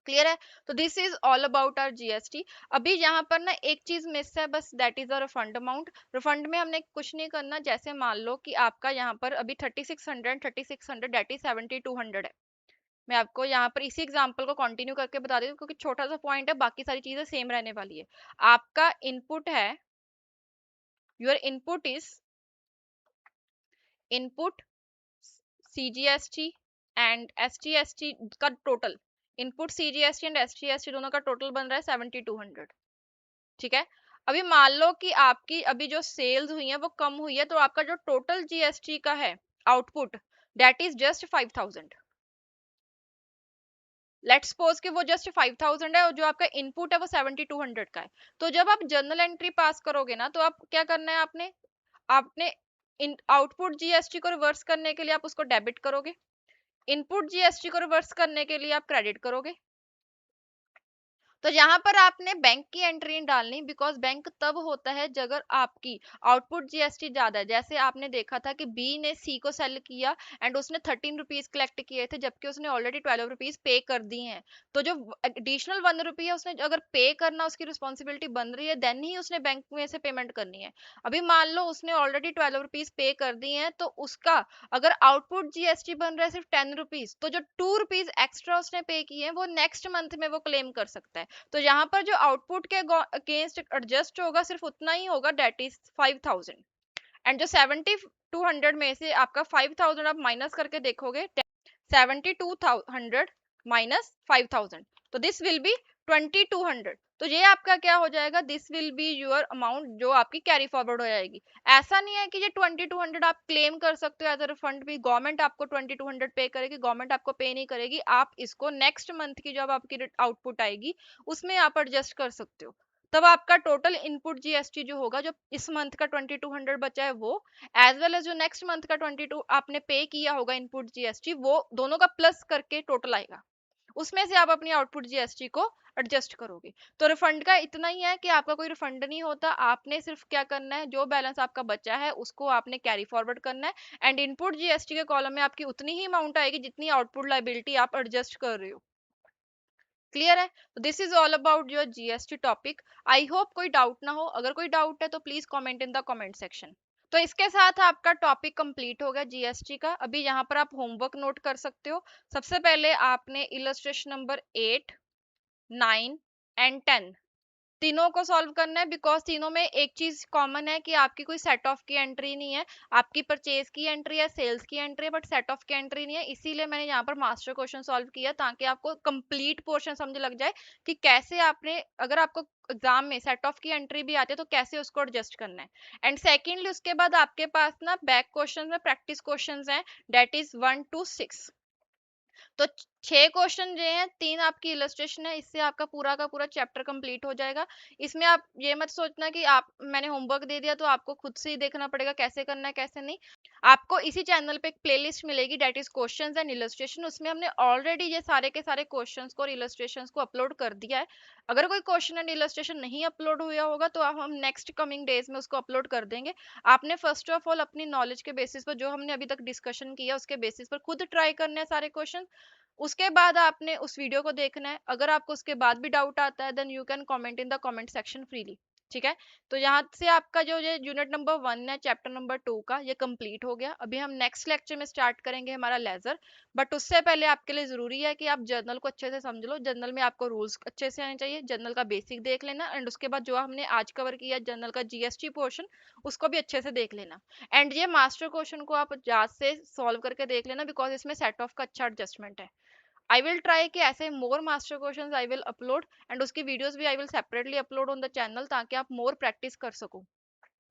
क्लियर है? तो this is all about our GST। अभी यहाँ पर ना एक चीज मिस है बस, that is a refund amount. Refund में हमने कुछ नहीं करना, जैसे मान लो कि आपका यहाँ पर अभी 3600 दैट इज 7200 है। मैं आपको यहाँ पर इसी एग्जांपल को कंटिन्यू करके बता देती हूँ क्योंकि छोटा सा पॉइंट है, बाकी सारी चीजें सेम रहने वाली है। आपका इनपुट है, your input is input CGST and SGST का total, input CGST and SGST दोनों का टोटल बन रहा है 7200। ठीक है? अभी मान लो कि आपकी अभी जो सेल्स हुई है वो कम हुई है, तो आपका जो टोटल GST का है output, that is just 5000। Let's suppose कि वो जस्ट 5000 है और जो आपका इनपुट है वो 7200 का है। तो जब आप जर्नल एंट्री पास करोगे ना तो आप क्या करना है, आपने आपने इन आउटपुट GST को रिवर्स करने के लिए आप उसको डेबिट करोगे, इनपुट GST को रिवर्स करने के लिए आप क्रेडिट करोगे। तो यहाँ पर आपने बैंक की एंट्री नहीं डालनी, बिकॉज बैंक तब होता है जब अगर आपकी आउटपुट GST ज्यादा है। जैसे आपने देखा था कि बी ने सी को सेल किया एंड उसने 13 रुपीज कलेक्ट किए थे, जबकि उसने ऑलरेडी 12 रुपीज पे कर दिए हैं। तो जो एडिशनल 1 रुपी है उसने अगर पे करना उसकी रिस्पॉन्सिबिलिटी बन रही है, देन ही उसने बैंक में से पेमेंट करनी है। अभी मान लो उसने ऑलरेडी 12 रुपीज पे कर दिए हैं, तो उसका अगर आउटपुट GST बन रहा है सिर्फ 10 रुपीज, तो जो 2 रुपीज एक्स्ट्रा उसने पे किए हैं वो नेक्स्ट मंथ में वो क्लेम कर सकता है। तो यहाँ पर जो आउटपुट के अगेंस्ट एडजस्ट होगा सिर्फ उतना ही होगा, डेट इज 5000। एंड जो 7200 में से आपका 5000 आप माइनस करके देखोगे, 7200 माइनस 5000, तो दिस विल बी 2200। तो ये आपका क्या हो जाएगा, this will be your amount जो आपकी कैरी फॉरवर्ड हो जाएगी। ऐसा नहीं है कि ये 2200 आप क्लेम कर सकते हो एज अ रिफंड भी, गवर्नमेंट आपको 2200 पे करेगी, गवर्नमेंट आपको पे नहीं करेगी। आप इसको नेक्स्ट मंथ की जब आपकी आउटपुट आएगी उसमें आप एडजस्ट कर सकते हो। तब आपका टोटल इनपुट GST जो होगा, जो इस मंथ का 2200 बचा है वो, एज वेल एज जो नेक्स्ट मंथ का 22 आपने पे किया होगा इनपुट GST, वो दोनों का प्लस करके टोटल आएगा। उसमें से आप अपनी आउटपुट GST को एडजस्ट करोगे। तो रिफंड का इतना ही है कि आपका कोई रिफंड नहीं होता, आपने सिर्फ क्या करना है, जो बैलेंस आपका बचा है उसको आपने कैरी फॉरवर्ड करना है एंड इनपुट GST के कॉलम में आपकी उतनी ही अमाउंट आएगी जितनी आउटपुट लाइबिलिटी आप एडजस्ट कर रहे हो। क्लियर है? तो this is all about your GST topic. I hope कोई डाउट ना हो, अगर कोई डाउट है तो please comment in the comment section. तो इसके साथ आपका टॉपिक कंप्लीट हो गया GST का। अभी यहाँ पर आप होमवर्क नोट कर सकते हो। सबसे पहले आपने इलस्ट्रेशन नंबर 8, 9 एंड 10 तीनों को सॉल्व करना है, बिकॉज तीनों में एक चीज कॉमन है कि आपकी कोई सेट ऑफ की एंट्री नहीं है। आपकी परचेज की एंट्री है, सेल्स की एंट्री है, बट सेट ऑफ की एंट्री नहीं है। इसीलिए मैंने यहाँ पर मास्टर क्वेश्चन सॉल्व किया ताकि आपको कंप्लीट पोर्शन समझ लग जाए कि कैसे आपने, अगर आपको एग्जाम में सेट ऑफ की एंट्री भी आती है तो कैसे उसको एडजस्ट करना है। एंड सेकेंडली उसके बाद आपके पास ना बैक क्वेश्चन में प्रैक्टिस क्वेश्चन है, डेट इज 1 to 6। तो 6 क्वेश्चन जो हैं, 3 आपकी इलस्ट्रेशन है, इससे आपका पूरा का पूरा चैप्टर कंप्लीट हो जाएगा। इसमें आप ये मत सोचना कि आप, मैंने होमवर्क दे दिया तो आपको खुद से ही देखना पड़ेगा कैसे करना है कैसे नहीं। आपको इसी चैनल पे एक प्लेलिस्ट मिलेगी, that is questions and illustration. उसमें हमने ऑलरेडी ये सारे के सारे क्वेश्चंस को और इलस्ट्रेशंस को अपलोड कर दिया है। अगर कोई क्वेश्चन एंड इलस्ट्रेशन नहीं अपलोड हुआ होगा तो हम नेक्स्ट कमिंग डेज में उसको अपलोड कर देंगे। आपने फर्स्ट ऑफ ऑल अपनी नॉलेज के बेसिस पर, जो हमने अभी तक डिस्कशन किया उसके बेसिस पर खुद ट्राई करने हैं सारे क्वेश्चन। उसके बाद आपने उस वीडियो को देखना है। अगर आपको उसके बाद भी डाउट आता है then you can comment in the comment section freely. ठीक है, तो यहाँ से आपका जो ये यूनिट नंबर 1 है चैप्टर नंबर 2 का, ये कंप्लीट हो गया। अभी हम नेक्स्ट लेक्चर में स्टार्ट करेंगे हमारा लेजर। बट उससे पहले आपके लिए जरूरी है कि आप जर्नल को अच्छे से समझ लो। जर्नल में आपको रूल्स अच्छे से आने चाहिए, जर्नल का बेसिक देख लेना, एंड उसके बाद जो हमने आज कवर किया जर्नल का जीएसटी पोर्शन, उसको भी अच्छे से देख लेना। एंड ये मास्टर क्वेश्चन को आप याद से सॉल्व करके देख लेना, बिकॉज इसमें सेट ऑफ का अच्छा एडजस्टमेंट है। आई विल ट्राई कि ऐसे more master questions I will upload, and उसकी वीडियोस भी I will separately upload on the channel, ताकि आप मोर प्रैक्टिस कर सको।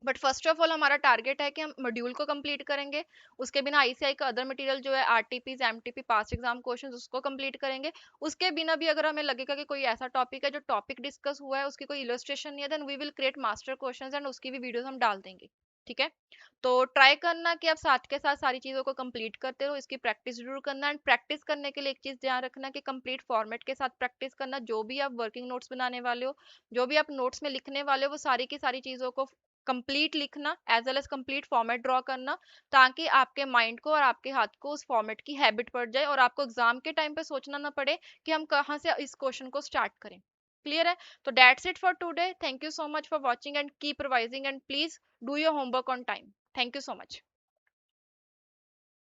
बट फर्स्ट ऑफ ऑल हमारा टारगेट है कि हम मॉड्यूल को कंप्लीट करेंगे। उसके बिना आईसीआई का अदर मटेरियल जो है RTPs MTP past exam questions, उसको कंप्लीट करेंगे। उसके बिना भी अगर हमें लगेगा कि कोई ऐसा टॉपिक है जो टॉपिक डिस्कस हुआ है उसकी कोई इलस्ट्रेशन नहीं है, then we will create master questions and उसकी भी वीडियोस हम डाल देंगे। ठीक है, तो ट्राई करना कि आप साथ के साथ सारी चीजों को कंप्लीट करते रहो। इसकी प्रैक्टिस जरूर करना, एंड प्रैक्टिस करने के लिए एक चीज ध्यान रखना कि कंप्लीट फॉर्मेट के साथ प्रैक्टिस करना। जो भी आप वर्किंग नोट्स बनाने वाले हो, जो भी आप नोट्स में लिखने वाले हो, वो सारी की सारी चीजों को कंप्लीट लिखना, as well as complete format draw करना, ताकि आपके माइंड को और आपके हाथ को उस फॉर्मेट की हैबिट पड़ जाए और आपको एग्जाम के टाइम पे सोचना ना पड़े कि हम कहाँ से इस क्वेश्चन को स्टार्ट करें। क्लियर है? तो that's it for today. Thank you so much for watching and keep revising, and please do your homework on time. Thank you so much.